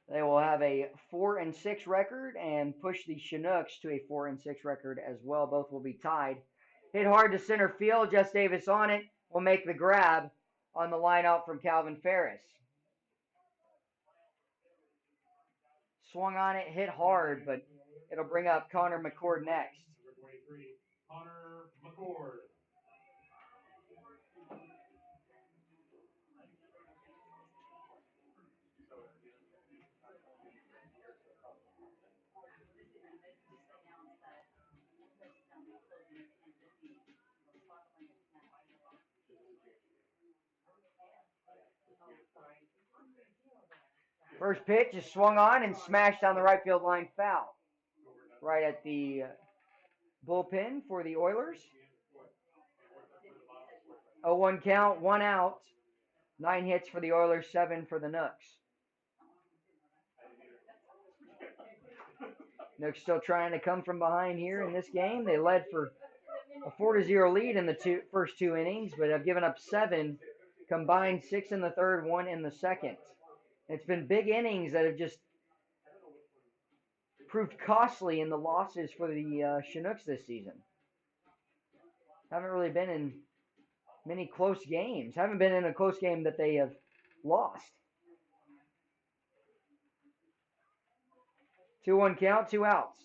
They will have a 4-6 record and push the Chinooks to a 4-6 record as well. Both will be tied. Hit hard to center field. Jess Davis on it will make the grab on the line out from Calvin Ferris. Swung on it, hit hard, but it'll bring up Connor McCord next. Number 23, Connor McCord. First pitch is swung on and smashed down the right field line, foul. Right at the bullpen for the Oilers. 0-1 count, 1 out. 9 hits for the Oilers, 7 for the Nooks. Nooks still trying to come from behind here in this game. They led for a 4-0 lead in the first two innings, but have given up 7, combined 6 in the third, 1 in the second. It's been big innings that have just proved costly in the losses for the Chinooks this season. Haven't really been in many close games. Haven't been in a close game that they have lost. 2-1 count, 2 outs.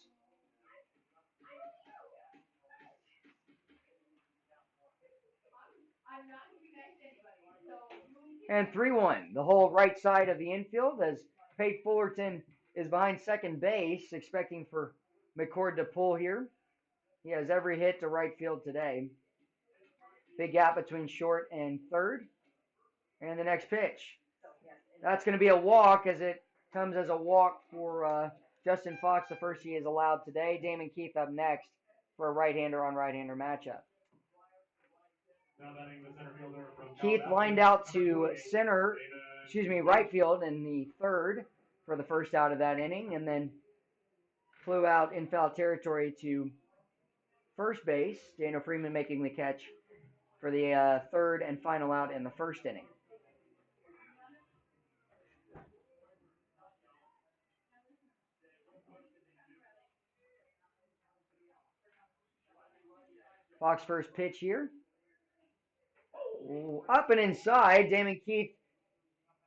And 3-1. The whole right side of the infield as Pate Fullerton is behind second base, expecting for McCord to pull here. He has every hit to right field today. Big gap between short and third. And the next pitch. That's going to be a walk as it comes as a walk for Justin Fox, the first he has allowed today. Damon Keith up next for a right-hander on right-hander matchup. Keith lined out to right field in the third for the first out of that inning, and then flew out in foul territory to first base. Daniel Freeman making the catch for the third and final out in the first inning. Fox first pitch here. Up and inside. Damon Keith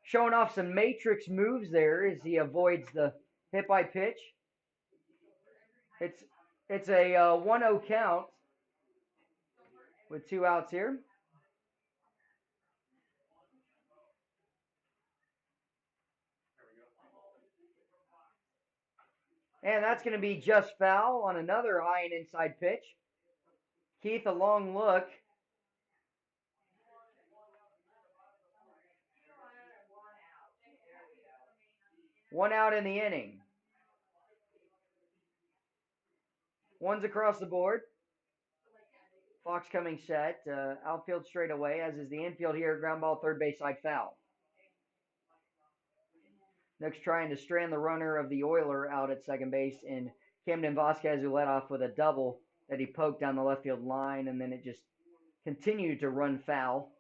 showing off some matrix moves there as he avoids the hit by pitch. It's a 1-0 count with 2 outs here. And that's going to be just foul on another high and inside pitch. Keith, a long look. One out in the inning. One's across the board. Fox coming set. Outfield straight away, as is the infield here. Ground ball, third base side foul. Next trying to strand the runner of the Oiler out at second base in Camden Vasquez, who led off with a double that he poked down the left field line, and then it just continued to run foul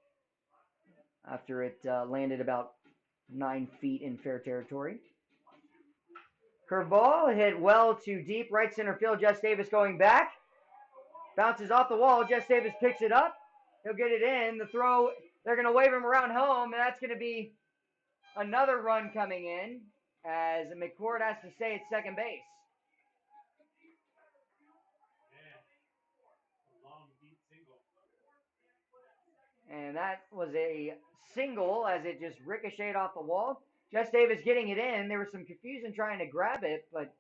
after it landed about 9 feet in fair territory. Curveball hit well to deep right center field. Jess Davis going back. Bounces off the wall. Jess Davis picks it up. He'll get it in. The throw, they're going to wave him around home, and that's going to be another run coming in as McCord has to stay at second base. And that was a single as it just ricocheted off the wall. Jess Davis getting it in. There was some confusion trying to grab it, but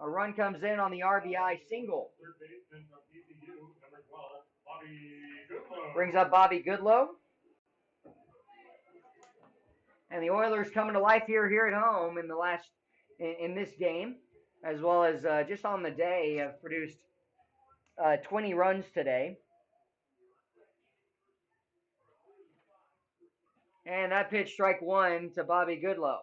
a run comes in on the RBI single. Third baseman of TCU, number 12, Bobby Goodlow. Brings up Bobby Goodlow. And the Oilers coming to life here at home in this game, as well as just on the day have produced 20 runs today. And that pitch, strike one to Bobby Goodlow.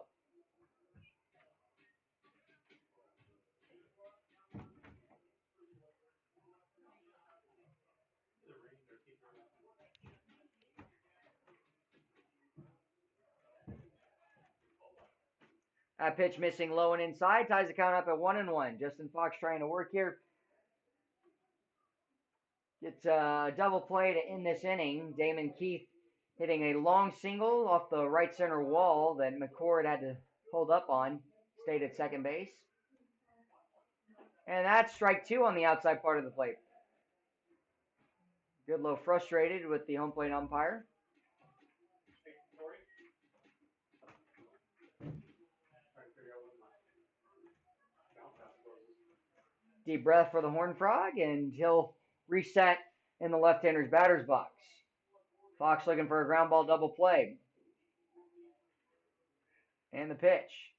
That pitch missing low and inside, ties the count up at 1-1. Justin Fox trying to work here. Gets a double play to end this inning. Damon Keith hitting a long single off the right center wall that McCord had to hold up on. Stayed at second base. And that's strike 2 on the outside part of the plate. Goodlow frustrated with the home plate umpire. Deep breath for the Horned Frog, and he'll reset in the left-hander's batter's box. Fox looking for a ground ball double play. And the pitch.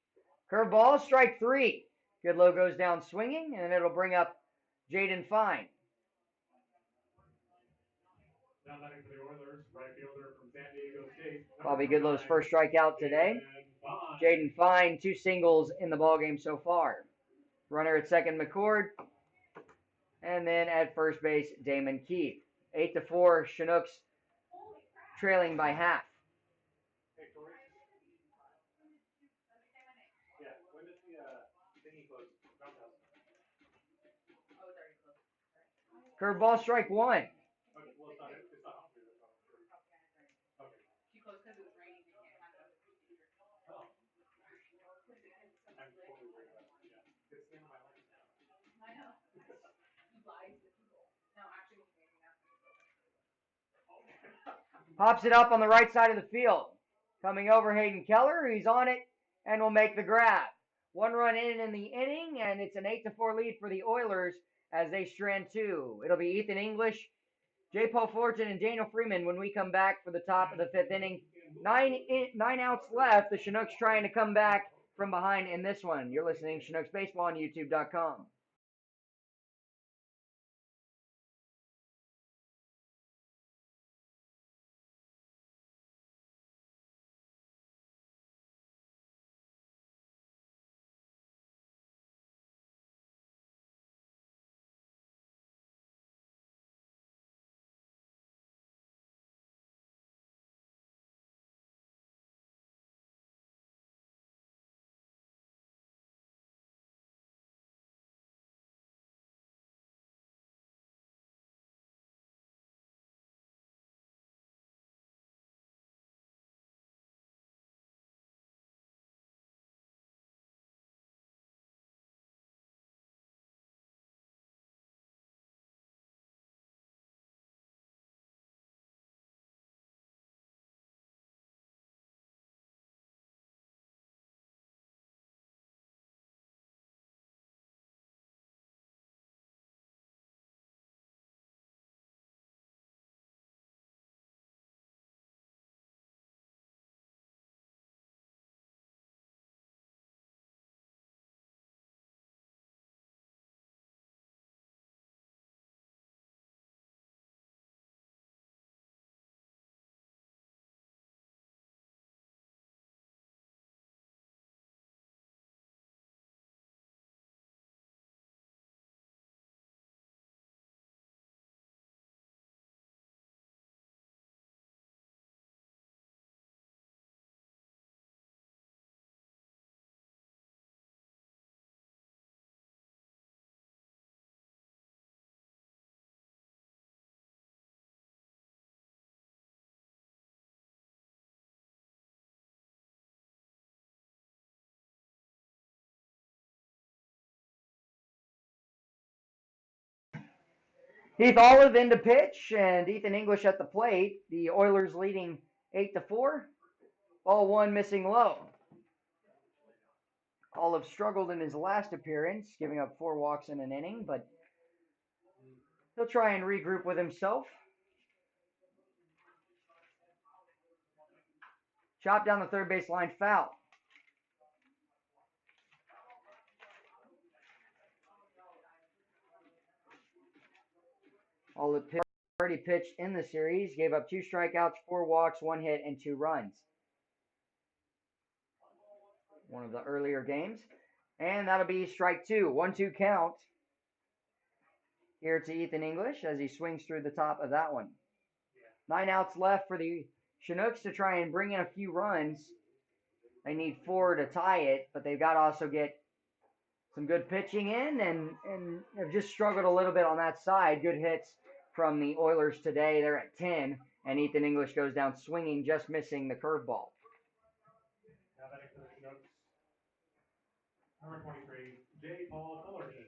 Curveball, strike 3. Goodlow goes down swinging, and it'll bring up Jaden Fine. Now batting for the Oilers, right fielder from San Diego State. Bobby Goodlow's first strikeout today. Jaden Fine, 2 singles in the ballgame so far. Runner at second, McCord. And then at first base, Damon Keith. 8-4, Chinooks trailing by half. Hey, Tori. Yeah, when does the thingy close? Oh, it's already closed. Curveball, strike 1. Okay, well, it's not on for this one. Okay. She closed because it was raining. They can't have it on the computer. Oh. I'm totally worried about it. Yeah. It's the end of my life now. I know. You lied to people. No, actually, when you made me that. Pops it up on the right side of the field. Coming over Hayden Keller. He's on it and will make the grab. 1 run in the inning, and it's an 8-4 lead for the Oilers as they strand 2. It'll be Ethan English, J. Paul Fullerton, and Daniel Freeman when we come back for the top of the 5th inning. 9 outs left. The Chinooks trying to come back from behind in this one. You're listening to Chinooks Baseball on YouTube.com. Heath Olive into pitch, and Ethan English at the plate. The Oilers leading 8-4. Ball 1 missing low. Olive struggled in his last appearance, giving up 4 walks in an inning, but he'll try and regroup with himself. Chop down the third base line, foul. Olive already pitched in the series, gave up 2 strikeouts, 4 walks, 1 hit, and 2 runs. One of the earlier games. And that'll be strike 2. 1-2 count here to Ethan English as he swings through the top of that one. 9 outs left for the Chinooks to try and bring in a few runs They need 4 to tie it, but they've got to also get some good pitching in, and have just struggled a little bit on that side. Good hits from the Oilers today. They're at 10, and Ethan English goes down swinging, just missing the curveball. Now batting for the Chinooks. Number 23, J. Paul Fullerton.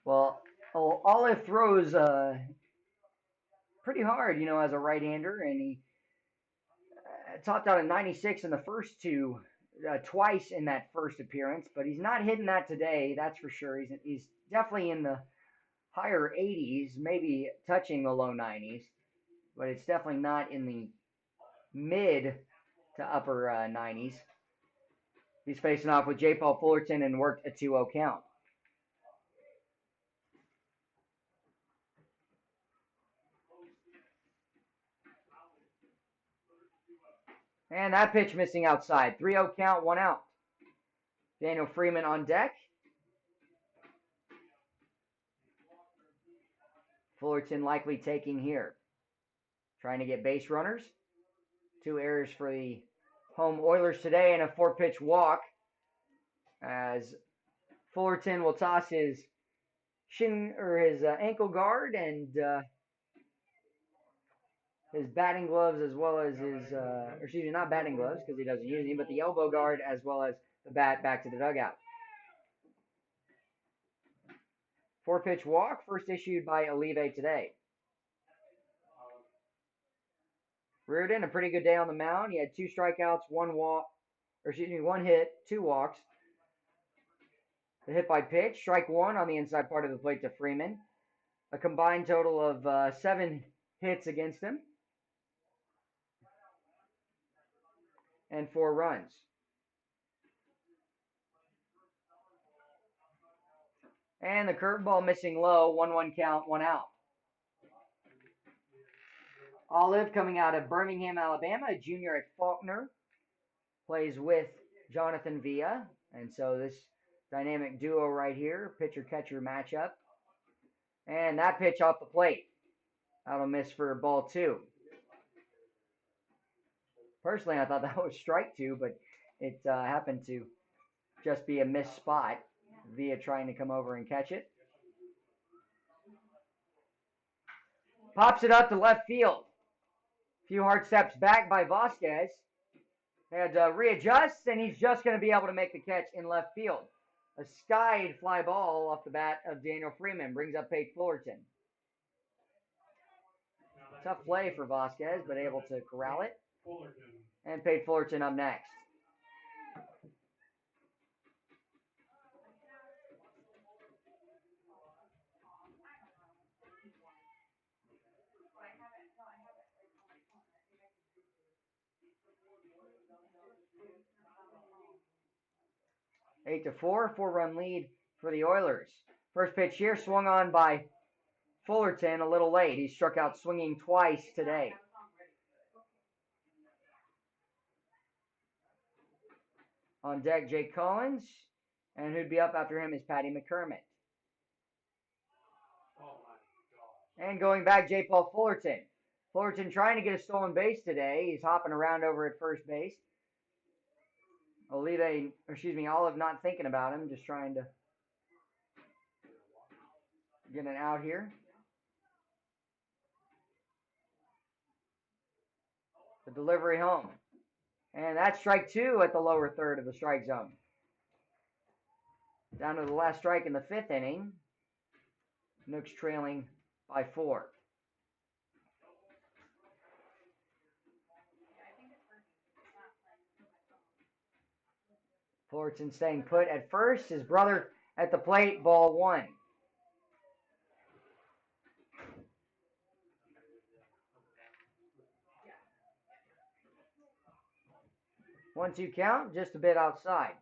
Well, Olive throws pretty hard, as a right-hander, and he topped out at 96 in the first two, twice in that first appearance, but he's not hitting that today, that's for sure. He's definitely in the higher 80s, maybe touching the low 90s, but it's definitely not in the mid to upper 90s. He's facing off with J. Paul Fullerton and worked a 2-0 count. And that pitch missing outside. 3-0 count, 1 out. Daniel Freeman on deck. Fullerton likely taking here. Trying to get base runners. 2 errors for the home Oilers today and a 4-pitch walk, as Fullerton will toss his ankle guard and his batting gloves, as well as his not batting gloves because he doesn't use any, but the elbow guard as well as the bat back to the dugout. 4-pitch walk, first issued by Olive today. Reardon, a pretty good day on the mound. He had 2 strikeouts, 1 hit, 2 walks. The hit by pitch, strike 1 on the inside part of the plate to Freeman. A combined total of 7 hits against him and 4 runs. And the curveball missing low, 1-1 count, 1 out. Olive coming out of Birmingham, Alabama, a junior at Faulkner, plays with Jonathan Villa, and so this dynamic duo right here, pitcher-catcher matchup. And that pitch off the plate. That'll miss for ball 2. Personally, I thought that was strike 2, but it happened to just be a missed spot. Villa trying to come over and catch it. Pops it up to left field. A few hard steps back by Vasquez. Had to readjust, and he's just going to be able to make the catch in left field. A skied fly ball off the bat of Daniel Freeman brings up Pate Fullerton. Tough play for Vasquez, but able to corral it. And Pate Fullerton up next. Eight to 4, 4-run lead for the Oilers. First pitch here swung on by Fullerton a little late. He struck out swinging twice today. On deck, Jake Collins, and who'd be up after him is Patty McCormick. And going back, J. Paul Fullerton. Fullerton trying to get a stolen base today. He's hopping around over at first base. Olive not thinking about him, just trying to get an out here. The delivery home. And that's strike 2 at the lower third of the strike zone. Down to the last strike in the 5th inning. Chinooks trailing by 4. Fullerton staying put at first. His brother at the plate, ball 1. One-two count, just a bit outside.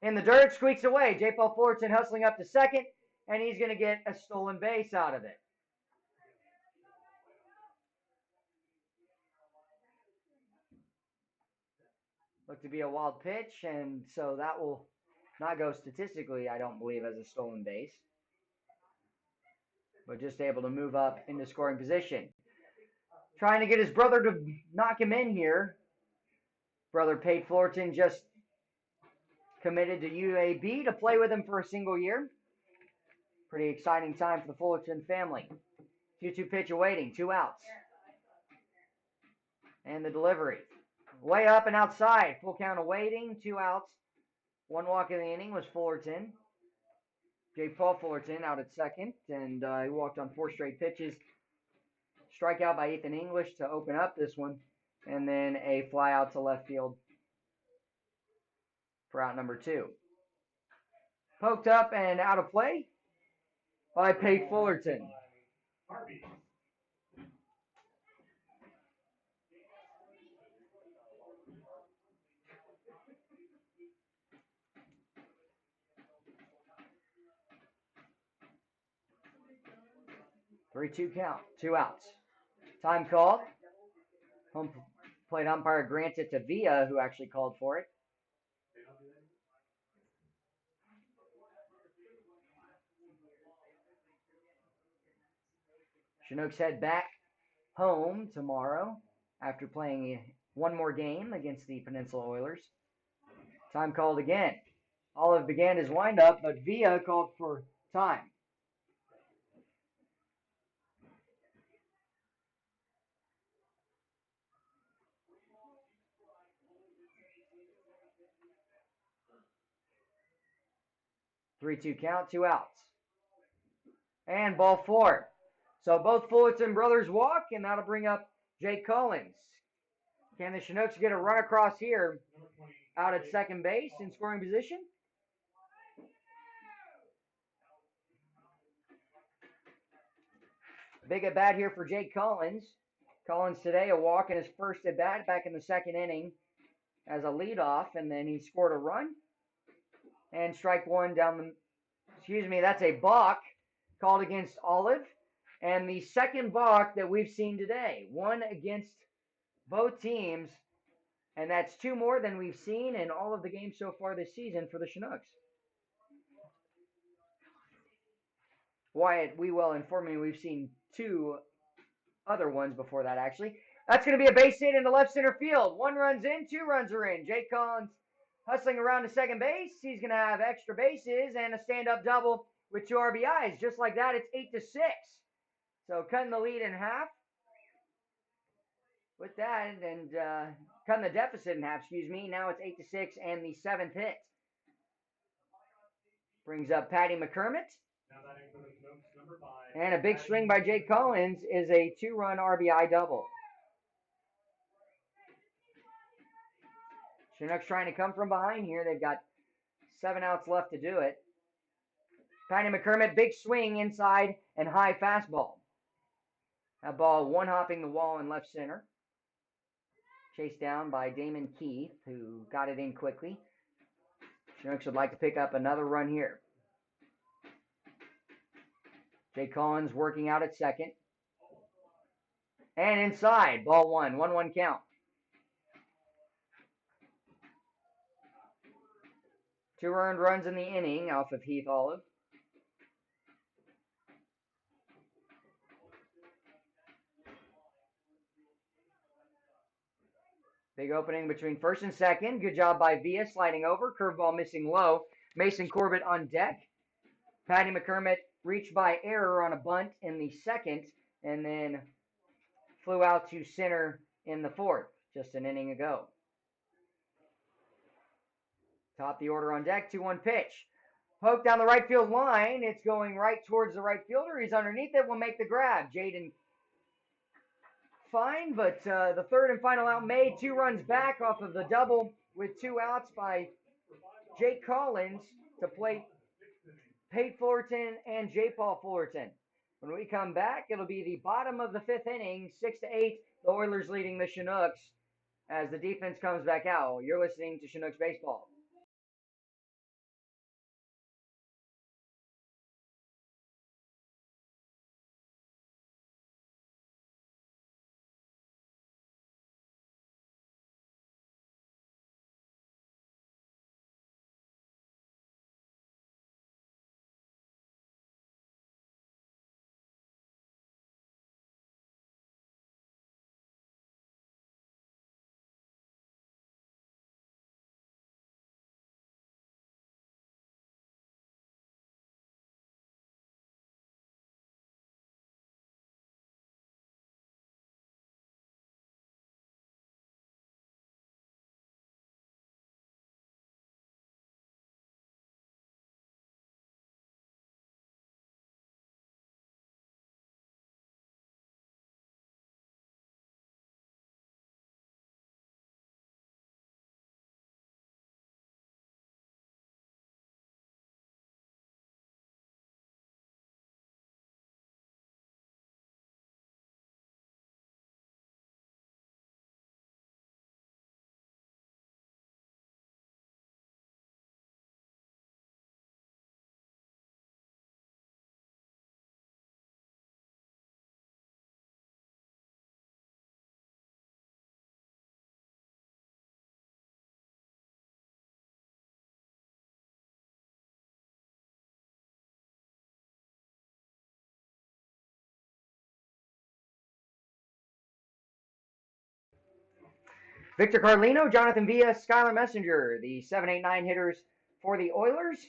In the dirt, squeaks away. J. Paul Fullerton hustling up to second, and he's going to get a stolen base out of it. Looked to be a wild pitch, and so that will not go statistically, I don't believe, as a stolen base, but just able to move up into scoring position. Trying to get his brother to knock him in here. Brother Pate Fullerton just committed to UAB to play with him for a single year. Pretty exciting time for the Fullerton family. 2-2 pitch awaiting, 2 outs. And the delivery. Way up and outside. Full count awaiting, 2 outs. 1 walk in the inning was Fullerton. J. Paul Fullerton out at second, and he walked on 4 straight pitches. Strikeout by Ethan English to open up this one, and then a fly out to left field for out number 2. Poked up and out of play by Pate Fullerton. Harvey. 3-2 count, 2 outs. Time called. Home plate umpire grants it to Villa, who actually called for it. Chinooks head back home tomorrow after playing 1 more game against the Peninsula Oilers. Time called again. Olive began his windup, but Villa called for time. Three-two count, 2 outs. And ball 4. So both Fullerton brothers walk, and that'll bring up Jake Collins. Can the Chinooks get a run across here out at second base in scoring position? Big at bat here for Jake Collins. Collins today a walk in his first at bat back in the second inning as a leadoff, and then he scored a run. And strike 1 down the, that's a balk called against Olive. And the second balk that we've seen today, 1 against both teams, and that's 2 more than we've seen in all of the games so far this season for the Chinooks. Wyatt Wewell informed me we've seen 2 other ones before that, actually. That's going to be a base hit into left center field. 1 run's in, 2 runs are in. Jake Collins hustling around to second base. He's going to have extra bases and a stand-up double with 2 RBIs. Just like that, it's 8-6. So cutting the lead in half with that, and cutting the deficit in half, Now it's 8-6 and the 7th hit. Brings up Patty McCormick. And a big swing by Jake Collins is a 2-run RBI double. Chinooks trying to come from behind here. They've got 7 outs left to do it. Patty McCormick, big swing inside and high fastball. That ball one-hopping the wall in left center. Chased down by Damon Keith, who got it in quickly. Chinooks would like to pick up another run here. Jake Collins working out at second. And inside, ball 1, 1-1 count. 2 earned runs in the inning off of Heath Olive. Big opening between first and second. Good job by Villa sliding over. Curveball missing low. Mason Corbett on deck. Patty McCormick reached by error on a bunt in the second, and then flew out to center in the fourth, just an inning ago. Top the order on deck, 2-1 pitch. Poked down the right field line. It's going right towards the right fielder. He's underneath it. Will make the grab. Jaden fine, but the third and final out made. 2 runs back off of the double with 2 outs by Jake Collins to play Pate Fullerton and J. Paul Fullerton. When we come back, it'll be the bottom of the 5th inning, 6-8. The Oilers leading the Chinooks as the defense comes back out. You're listening to Chinooks Baseball. Victor Carlino, Jonathan Villa, Skylar Messenger, the 7-8-9 hitters for the Oilers.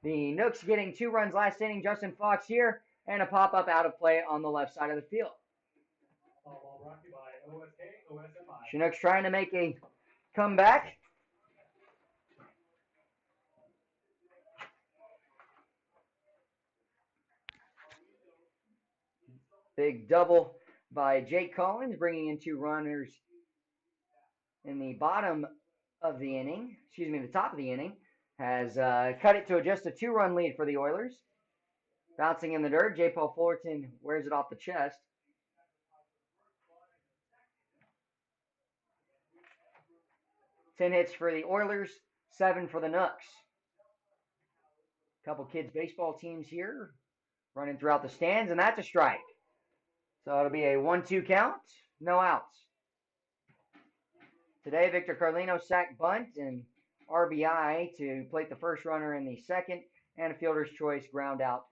The Nooks getting 2 runs last inning. Justin Fox here, and a pop-up out of play on the left side of the field. Ball brought to you by OSK, OSMI. Chinooks trying to make a comeback. Big double by Jake Collins, bringing in 2 runners in the bottom of the inning. Excuse me, the top of the inning. Has cut it to just a 2-run lead for the Oilers. Bouncing in the dirt, J. Paul Fullerton wears it off the chest. Ten hits for the Oilers, 7 for the Nooks. Couple kids baseball teams here running throughout the stands, and that's a strike. So it'll be a 1-2 count, no outs. Today, Victor Carlino sack bunt and RBI to plate the first runner in the second, and a fielder's choice ground out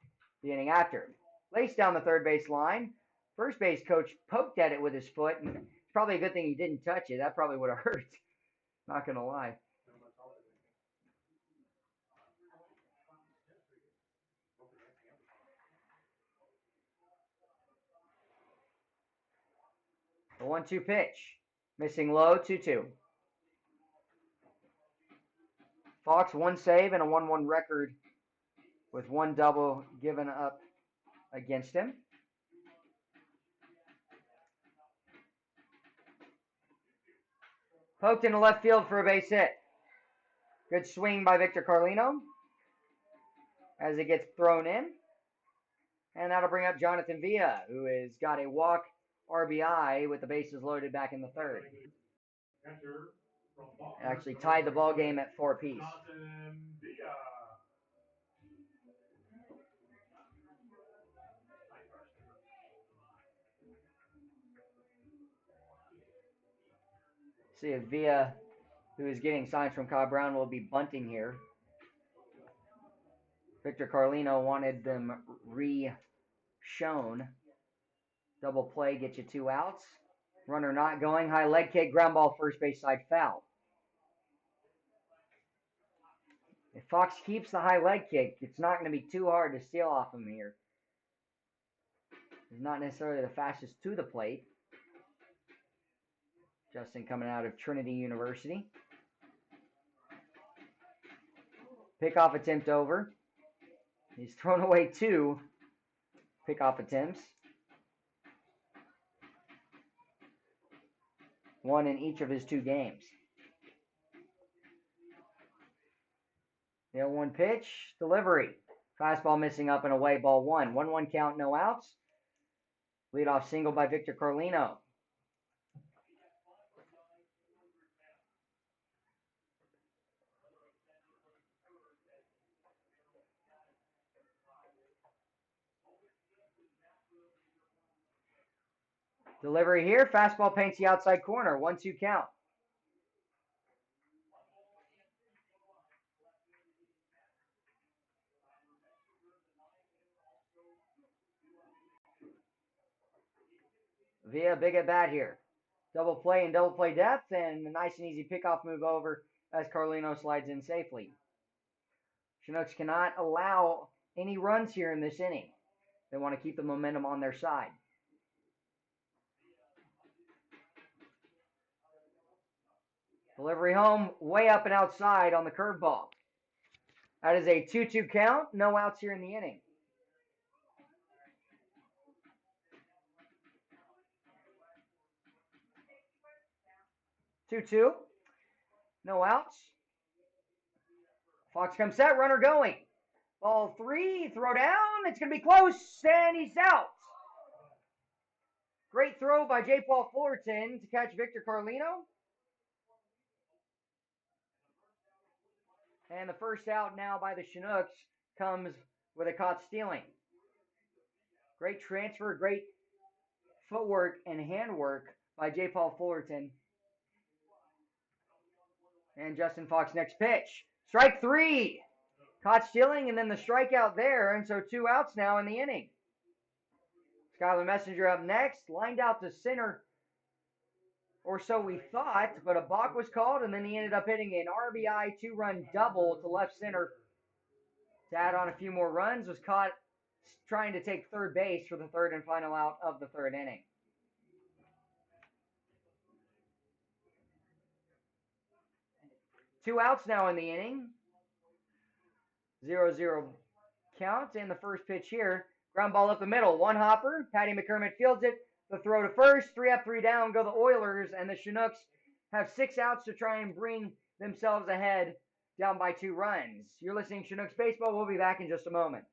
the inning after. Laced down the third base line. First base coach poked at it with his foot, and it's probably a good thing he didn't touch it. That probably would have hurt. Not going to lie. The 1-2 pitch. Missing low, 2-2. Fox 1 save and a 1-1 record with 1 double given up against him. Poked into left field for a base hit. Good swing by Victor Carlino as it gets thrown in. And that'll bring up Jonathan Villa, who has got a walk RBI with the bases loaded back in the third. Actually tied the ball game at 4 apiece. See if Villa, who is getting signs from Cobb Brown, will be bunting here. Victor Carlino wanted them re-shown. Double play gets you 2 outs. Runner not going. High leg kick, ground ball, first base side foul. If Fox keeps the high leg kick, it's not going to be too hard to steal off him here. He's not necessarily the fastest to the plate. Justin coming out of Trinity University. Pickoff attempt over. He's thrown away 2 pickoff attempts. 1 in each of his 2 games. The 0-1 pitch, delivery. Fastball missing up and away, ball 1. 1-1 count, no outs. Leadoff single by Victor Carlino. Delivery here, fastball paints the outside corner, 1-2 count. Villa, big at bat here. Double play and double play depth, and a nice and easy pickoff move over as Carlino slides in safely. Chinooks cannot allow any runs here in this inning. They want to keep the momentum on their side. Delivery home, way up and outside on the curveball. That is a 2-2 count. No outs here in the inning. Two. No outs. Fox comes set, runner going. Ball 3, throw down. It's going to be close, and he's out. Great throw by J. Paul Fullerton to catch Victor Carlino. And the first out now by the Chinooks comes with a caught stealing. Great transfer, great footwork and handwork by J. Paul Fullerton. And Justin Fox next pitch. Strike 3. Caught stealing and then the strikeout there. And so 2 outs now in the inning. Skylar Messenger up next. Lined out to center or so we thought, but a balk was called, and then he ended up hitting an RBI two-run double to left center to add on a few more runs. Was caught trying to take third base for the third and final out of the third inning. Two outs now in the inning. 0-0 count, and the first pitch here. Ground ball up the middle. One hopper. Patty McCormick fields it. The throw to first. 3 up, 3 down go the Oilers, and the Chinooks have 6 outs to try and bring themselves ahead, down by 2 runs. You're listening to Chinooks Baseball. We'll be back in just a moment.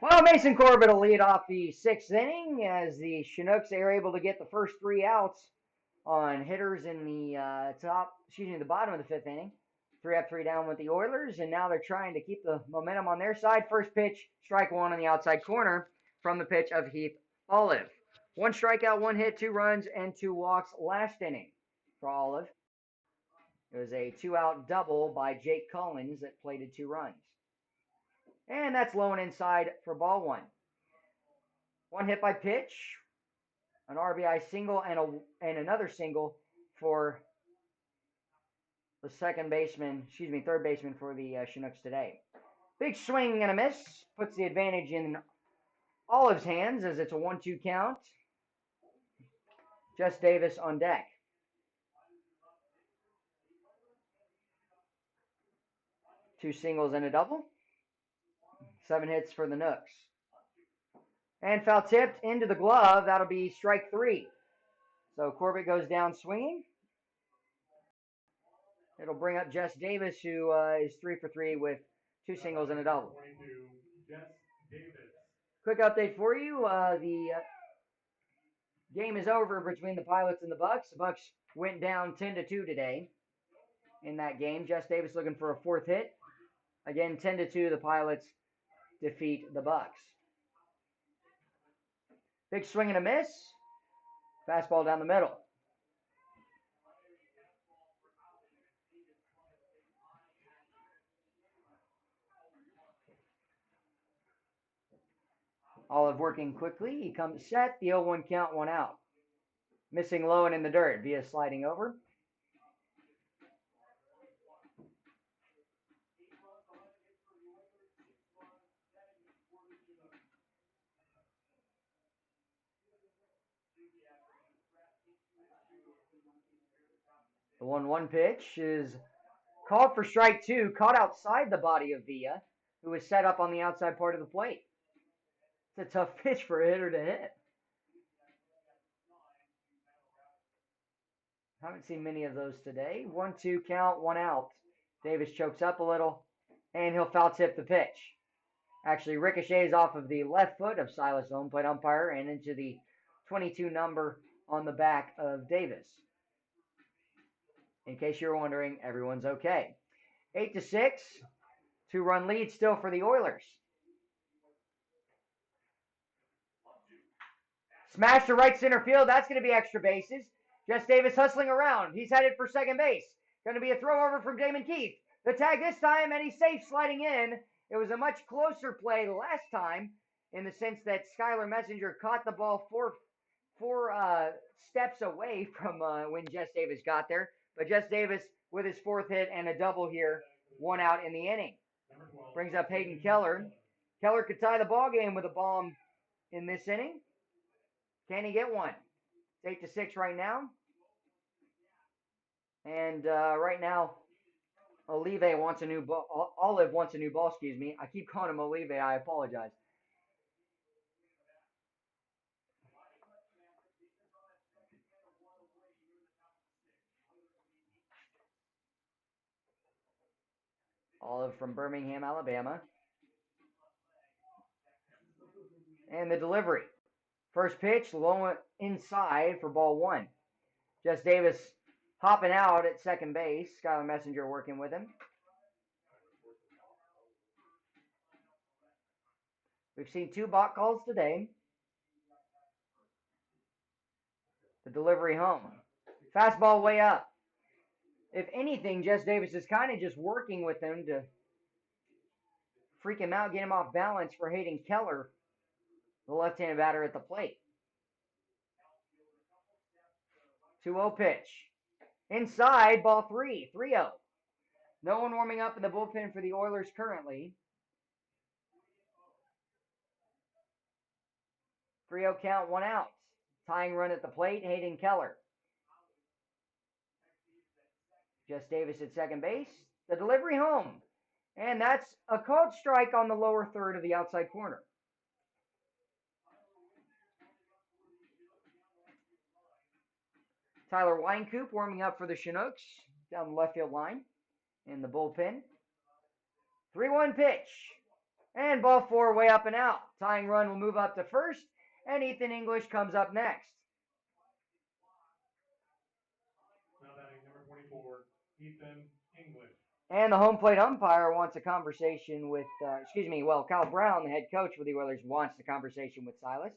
Well, Mason Corbett will lead off the 6th inning as the Chinooks are able to get the first 3 outs on hitters in the the bottom of the 5th inning. 3 up, 3 down with the Oilers, and now they're trying to keep the momentum on their side. First pitch, strike 1 on the outside corner from the pitch of Heath Olive. 1 strikeout, 1 hit, 2 runs, and 2 walks last inning for Olive. It was a 2-out double by Jake Collins that plated 2 runs. And that's low and inside for ball 1. 1 hit by pitch, an RBI single, and another single for the third baseman for the Chinooks today. Big swing and a miss puts the advantage in Olive's hands as it's a 1-2 count. Jess Davis on deck. Two singles and a double. 7 hits for the Nooks. And foul tipped into the glove. That'll be strike 3. So Corbett goes down swinging. It'll bring up Jess Davis, who is 3 for 3 with 2 singles and a double. Quick update for you. The game is over between the Pilots and the Bucks. The Bucks went down 10-2 today in that game. Jess Davis looking for a 4th hit. Again, 10-2, the Pilots defeat the Bucks. Big swing and a miss. Fastball down the middle. Olive working quickly. He comes set. The 0-1 count, 1 out. Missing low and in the dirt via sliding over. The 1-1 pitch is Called for strike two, caught outside the body of Villa, who was set up on the outside part of the plate. It's a tough pitch for a hitter to hit. Haven't seen many of those today. 1-2 count, 1 out. Davis chokes up a little, and he'll foul tip the pitch. Actually ricochets off of the left foot of Silas, the home plate umpire, and into the 22 number on the back of Davis. In case you're wondering, everyone's okay. 8-6, 2-run lead still for the Oilers. Smash to right center field. That's going to be extra bases. Jess Davis hustling around. He's headed for second base. Going to be a throw over from Damon Keith. The tag this time, and he's safe sliding in. It was a much closer play last time in the sense that Skylar Messenger caught the ball four steps away from when Jess Davis got there. But Jess Davis with his fourth hit and a double here, 1 out in the inning. Brings up Hayden Keller. Keller could tie the ball game with a bomb in this inning. Can he get one? It's 8-6 right now. And right now, Olive wants a new ball. Olive wants a new ball, excuse me. I keep calling him Olive. I apologize. Olive from Birmingham, Alabama. And the delivery. First pitch, low inside for ball 1. Jess Davis hopping out at second base. Skylar Messenger working with him. We've seen 2 balk calls today. The delivery home. Fastball way up. If anything, Jess Davis is kind of just working with him to freak him out, get him off balance for Hayden Keller, the left-handed batter at the plate. 2-0 pitch. Inside, ball 3, 3-0. No one warming up in the bullpen for the Oilers currently. 3-0 count, 1 out. Tying run at the plate, Hayden Keller. Jess Davis at second base. The delivery home. And that's a called strike on the lower third of the outside corner. Tyler Weinkoop warming up for the Chinooks down the left field line in the bullpen. 3-1 pitch. And ball 4 way up and out. Tying run will move up to first, and Ethan English comes up next. Now batting number 24, Ethan English. And the home plate umpire wants a conversation with, Kyle Brown, the head coach for the Oilers, wants a conversation with Silas.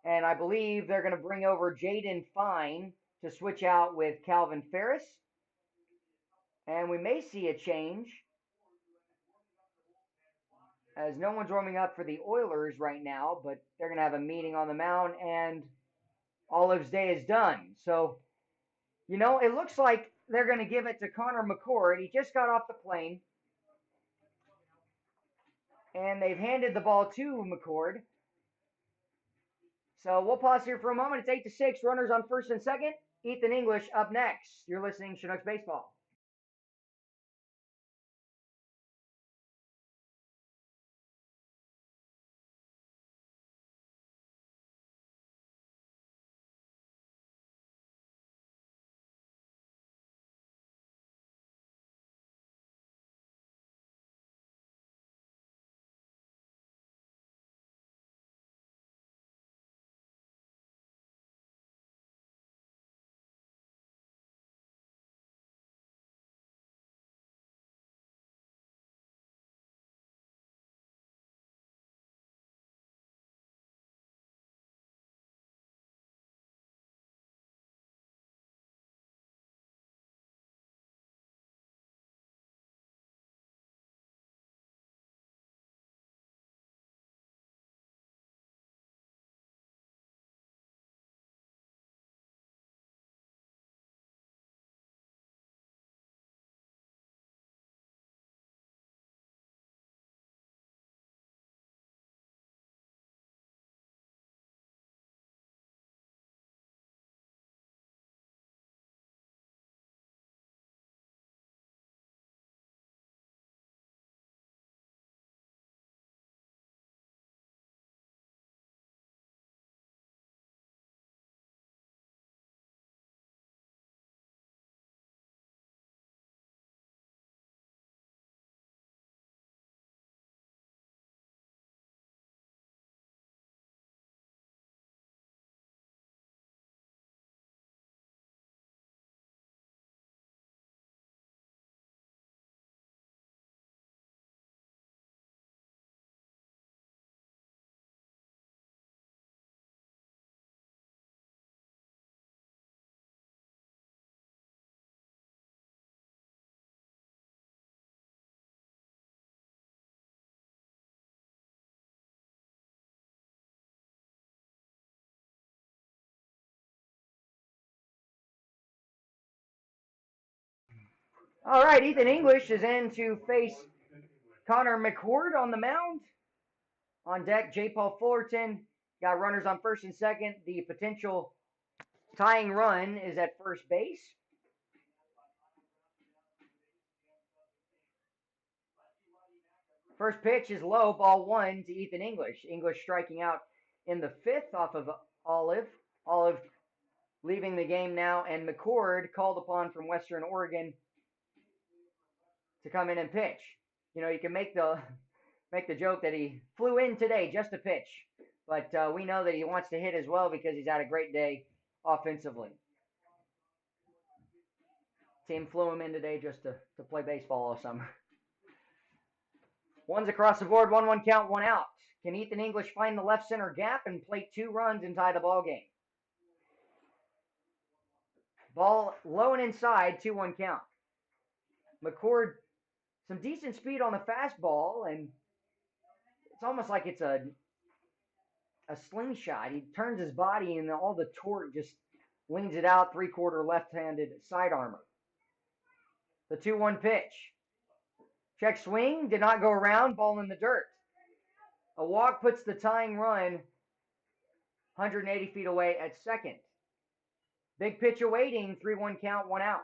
And I believe they're going to bring over Jaden Fine to switch out with Calvin Ferris. And we may see a change, as no one's warming up for the Oilers right now, but they're going to have a meeting on the mound, and Olive's day is done. So, it looks like they're going to give it to Connor McCord. He just got off the plane, and they've handed the ball to McCord. So we'll pause here for a moment. It's 8-6. Runners on first and second. Ethan English up next. You're listening to Chinooks Baseball. All right, Ethan English is in to face Connor McCord on the mound. On deck, J. Paul Fullerton. Got runners on first and second. The potential tying run is at first base. First pitch is low, ball one to Ethan English. English striking out in the fifth off of Olive. Olive leaving the game now, and McCord called upon from Western Oregon to come in and pitch. You know, you can make the joke that he flew in today just to pitch, but we know that he wants to hit as well because he's had a great day offensively. Team flew him in today just to play baseball all summer. One's across the board, 1-1 count, 1 out. Can Ethan English find the left center gap and plate 2 runs and tie the ball game? Ball low and inside, 2-1 count. McCord, some decent speed on the fastball, and it's almost like it's a slingshot. He turns his body, and all the torque just leans it out, 3/4 left-handed side armor. The 2-1 pitch. Check swing, did not go around, ball in the dirt. A walk puts the tying run 180 feet away at second. Big pitch awaiting, 3-1 count, 1 out.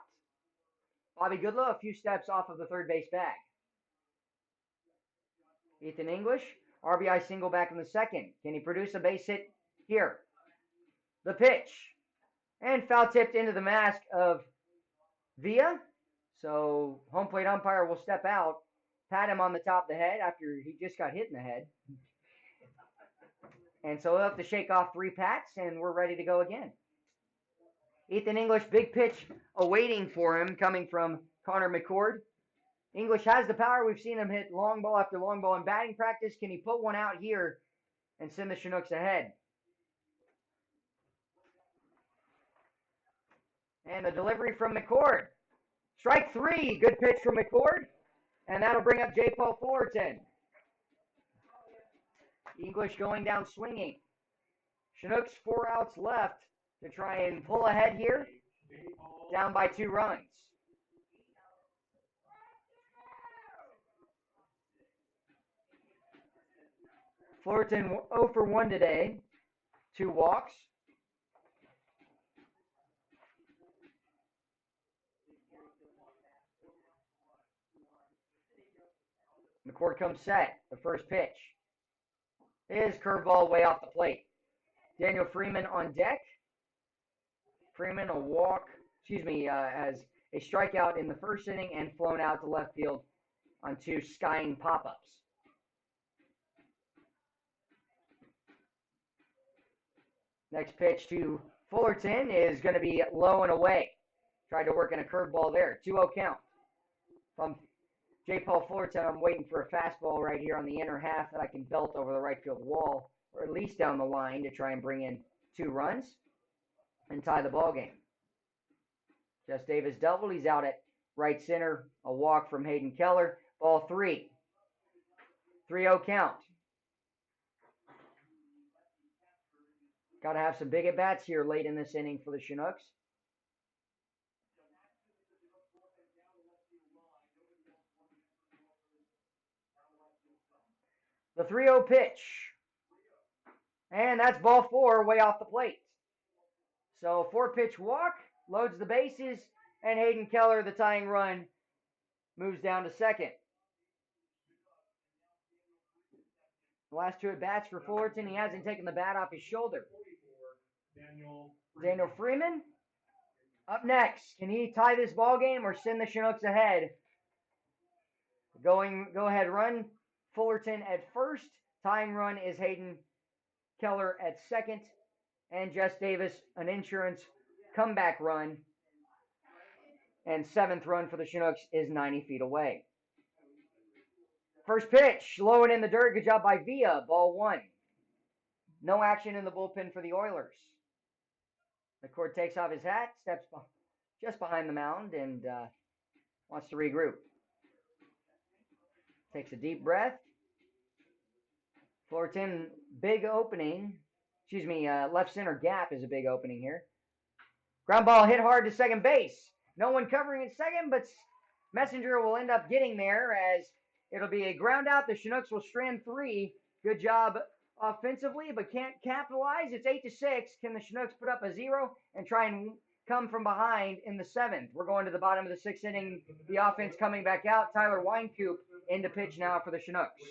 Bobby Goodlow a few steps off of the third base bag. Ethan English, RBI single back in the second. Can he produce a base hit here? The pitch. And foul tipped into the mask of Villa. So home plate umpire will step out, pat him on the top of the head after he just got hit in the head. And so he'll have to shake off 3 pats, and we're ready to go again. Ethan English, big pitch awaiting for him coming from Connor McCord. English has the power. We've seen him hit long ball after long ball in batting practice. Can he put one out here and send the Chinooks ahead? And the delivery from McCord. Strike 3. Good pitch from McCord. And that'll bring up J. Paul Fullerton. English going down swinging. Chinooks 4 outs left to try and pull ahead here. Down by 2 runs. Fullerton 0 for 1 today. 2 walks. McCord comes set. The first pitch is curveball way off the plate. Daniel Freeman on deck. Freeman has a strikeout in the first inning and flown out to left field on 2 skying pop-ups. Next pitch to Fullerton is going to be low and away. Tried to work in a curveball there. 2-0 count. From J. Paul Fullerton, I'm waiting for a fastball right here on the inner half that I can belt over the right field wall, or at least down the line to try and bring in 2 runs and tie the ball game. Jess Davis doubled. He's out at right center. A walk from Hayden Keller. Ball 3. 3-0 count. Got to have some big at-bats here late in this inning for the Chinooks. The 3-0 pitch. And that's ball 4 way off the plate. So 4-pitch walk, loads the bases, and Hayden Keller, the tying run, moves down to second. The last 2 at-bats for Fullerton, he hasn't taken the bat off his shoulder. Daniel Freeman up next. Can he tie this ball game or send the Chinooks ahead? Go ahead run. Fullerton at first. Tying run is Hayden Keller at second. And Jess Davis, an insurance comeback run. And 7th run for the Chinooks is 90 feet away. First pitch, low and in the dirt. Good job by Villa. Ball 1. No action in the bullpen for the Oilers. McCord takes off his hat, steps just behind the mound, and wants to regroup. Takes a deep breath. Fullerton, big opening. Left center gap is a big opening here. Ground ball hit hard to second base. No one covering at second, but Messenger will end up getting there as it'll be a ground out. The Chinooks will strand 3. Good job offensively, but can't capitalize. It's 8-6. Can the Chinooks put up a 0 and try and come from behind in the 7th? We're going to the bottom of the 6th inning. The offense coming back out. Tyler Winecoop into pitch now for the Chinooks.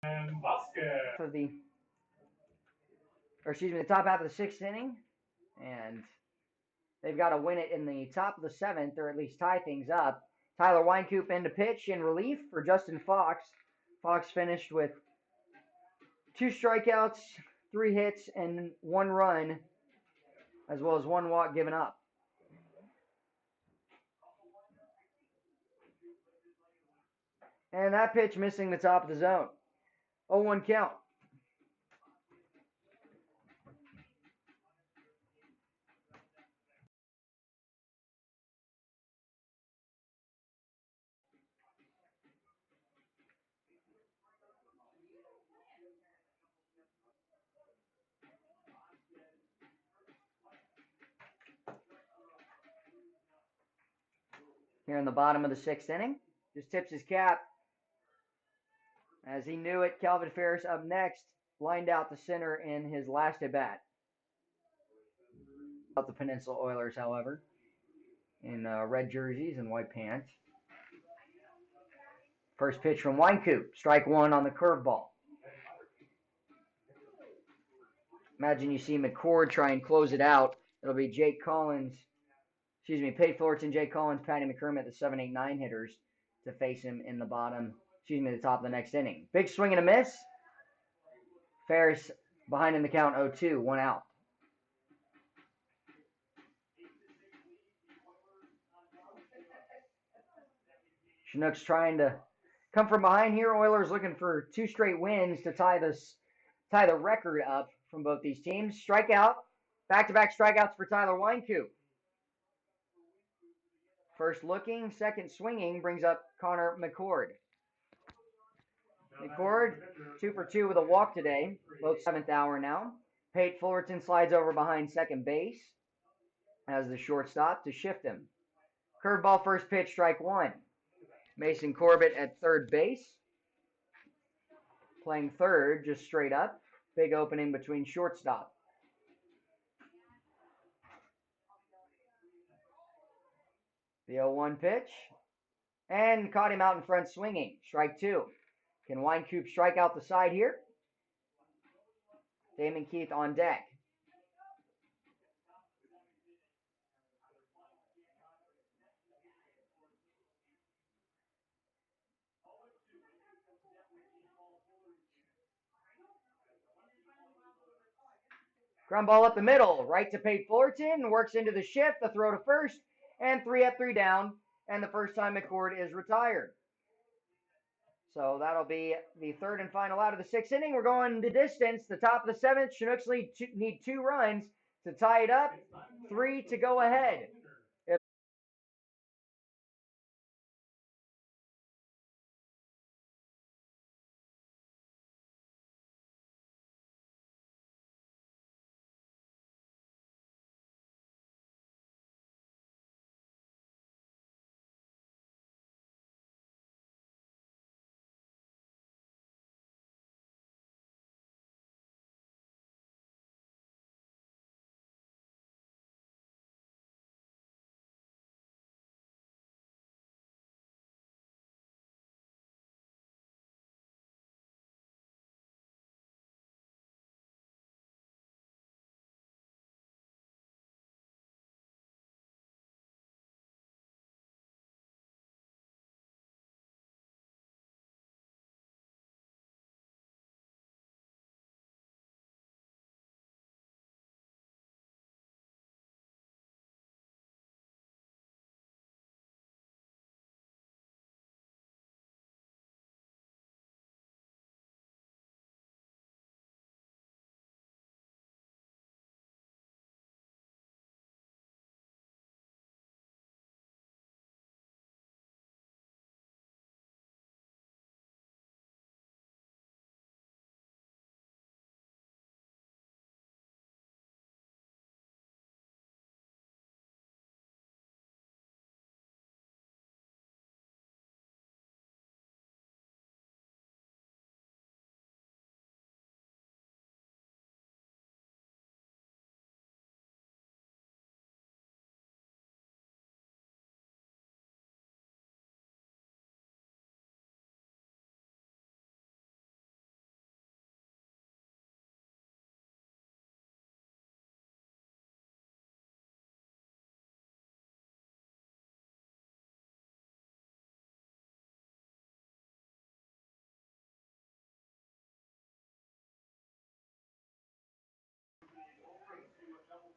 And Vasquez. For the, the top half of the 6th inning, and they've got to win it in the top of the 7th, or at least tie things up. Tyler Winecoop into pitch in relief for Justin Fox. Fox finished with 2 strikeouts, 3 hits, and 1 run, as well as 1 walk given up. And that pitch missing the top of the zone. 0-1 count. Here in the bottom of the 6th inning. Just tips his cap. As he knew it, Calvin Ferris up next, lined out the center in his last at bat. About the Peninsula Oilers, however, in red jerseys and white pants. First pitch from Winecoop, strike 1 on the curveball. Imagine you see McCord try and close it out. It'll be Pate Fullerton, Jake Collins, Patty McCormick, the 7, 8, 9 hitters to face him in the the top of the next inning. Big swing and a miss. Ferris behind in the count 0-2, 1 out. Chinooks trying to come from behind here. Oilers looking for 2 straight wins to tie the record up from both these teams. Strikeout, back-to-back strikeouts for Tyler Wynkoop. First looking, second swinging brings up Connor McCord. McCord, 2 for 2 with a walk today, both 7th hour now. Pate Fullerton slides over behind second base as the shortstop to shift him. Curveball first pitch, strike 1. Mason Corbett at third base. Playing third, just straight up. Big opening between shortstop. The 0-1 pitch. And caught him out in front swinging. Strike 2. Can Wynkoop strike out the side here? Damon Keith on deck. Ground ball up the middle, right to Pate Fullerton, works into the shift, the throw to first, and 3 up, 3 down, and the first time McCord is retired. So that'll be the third and final out of the 6th inning. We're going the distance, the top of the 7th. Chinooks need 2 runs to tie it up, 3 to go ahead.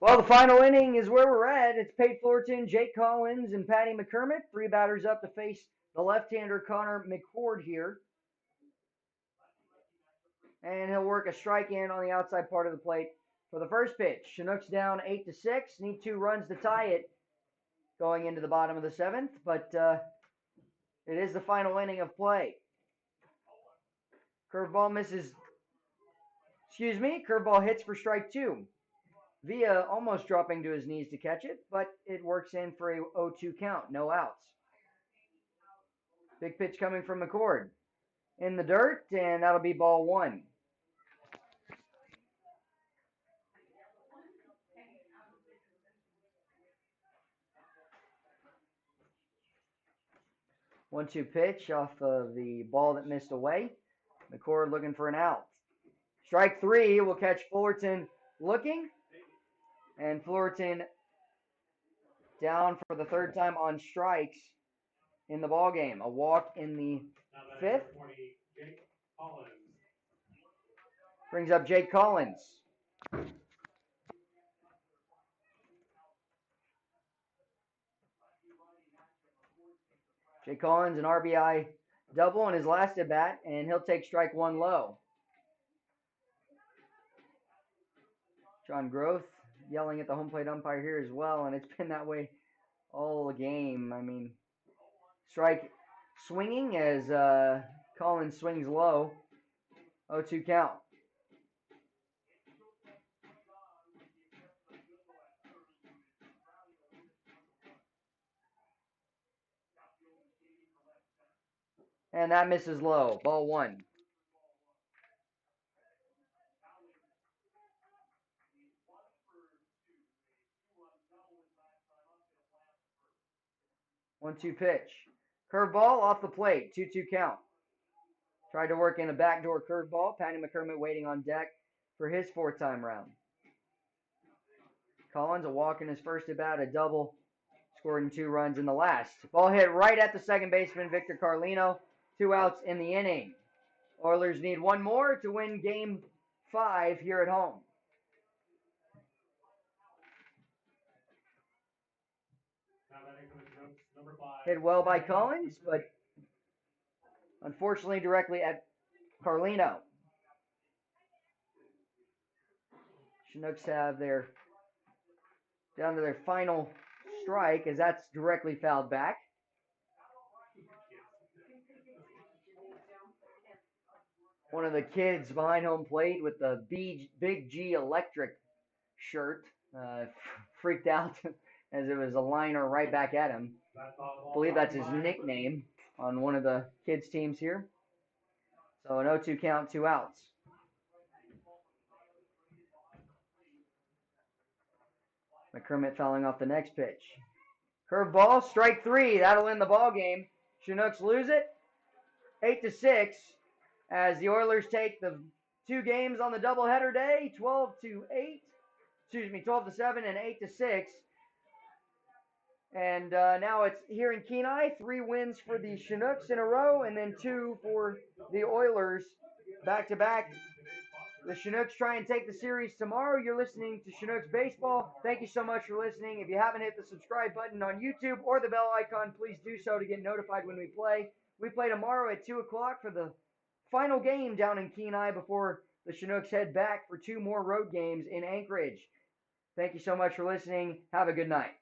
Well, the final inning is where we're at. It's Pate Fullerton, Jake Collins, and Patty McCormick. 3 batters up to face the left-hander Connor McCord here. And he'll work a strike in on the outside part of the plate for the first pitch. Chinooks down 8-6. Need 2 runs to tie it going into the bottom of the 7th. But it is the final inning of play. Curveball misses. Curveball hits for strike 2. Villa almost dropping to his knees to catch it, but it works in for a 0-2 count, no outs. Big pitch coming from McCord. In the dirt, and that'll be ball 1. One-two pitch off of the ball that missed away. McCord looking for an out. Strike 3 will catch Fullerton looking. And Fullerton down for the 3rd time on strikes in the ball game. A walk in the 5th. Brings up Jake Collins. Jay Collins, an RBI double on his last at bat, and he'll take strike one low. John Groth yelling at the home plate umpire here as well, and it's been that way all game. I mean, strike swinging as Collins swings low. 0-2 count. And that misses low. Ball one. One-two pitch. Curveball off the plate. 2-2 count. Tried to work in a backdoor curveball. Patty McCormick waiting on deck for his fourth time round. Collins, a walk in his first at bat, a double, scoring 2 runs in the last. Ball hit right at the second baseman, Victor Carlino. 2 outs in the inning. Oilers need one more to win Game 5 here at home. Now batting for the Chinooks, number 5. Hit well by Collins, but unfortunately directly at Carlino. Chinooks have their down to their final strike as that's directly fouled back. One of the kids behind home plate with the Big G Electric shirt freaked out as it was a liner right back at him. I believe that's his nickname on one of the kids' teams here. So an 0-2 count, 2 outs. McCormick fouling off the next pitch. Curveball, strike 3. That'll end the ball game. Chinooks lose it 8-6 as the Oilers take the 2 games on the doubleheader day, 12-7 and 8-6. And now it's here in Kenai, 3 wins for the Chinooks in a row, and then 2 for the Oilers back-to-back. The Chinooks try and take the series tomorrow. You're listening to Chinooks Baseball. Thank you so much for listening. If you haven't hit the subscribe button on YouTube or the bell icon, please do so to get notified when we play. We play tomorrow at 2 o'clock for the final game down in Kenai before the Chinooks head back for 2 more road games in Anchorage. Thank you so much for listening. Have a good night.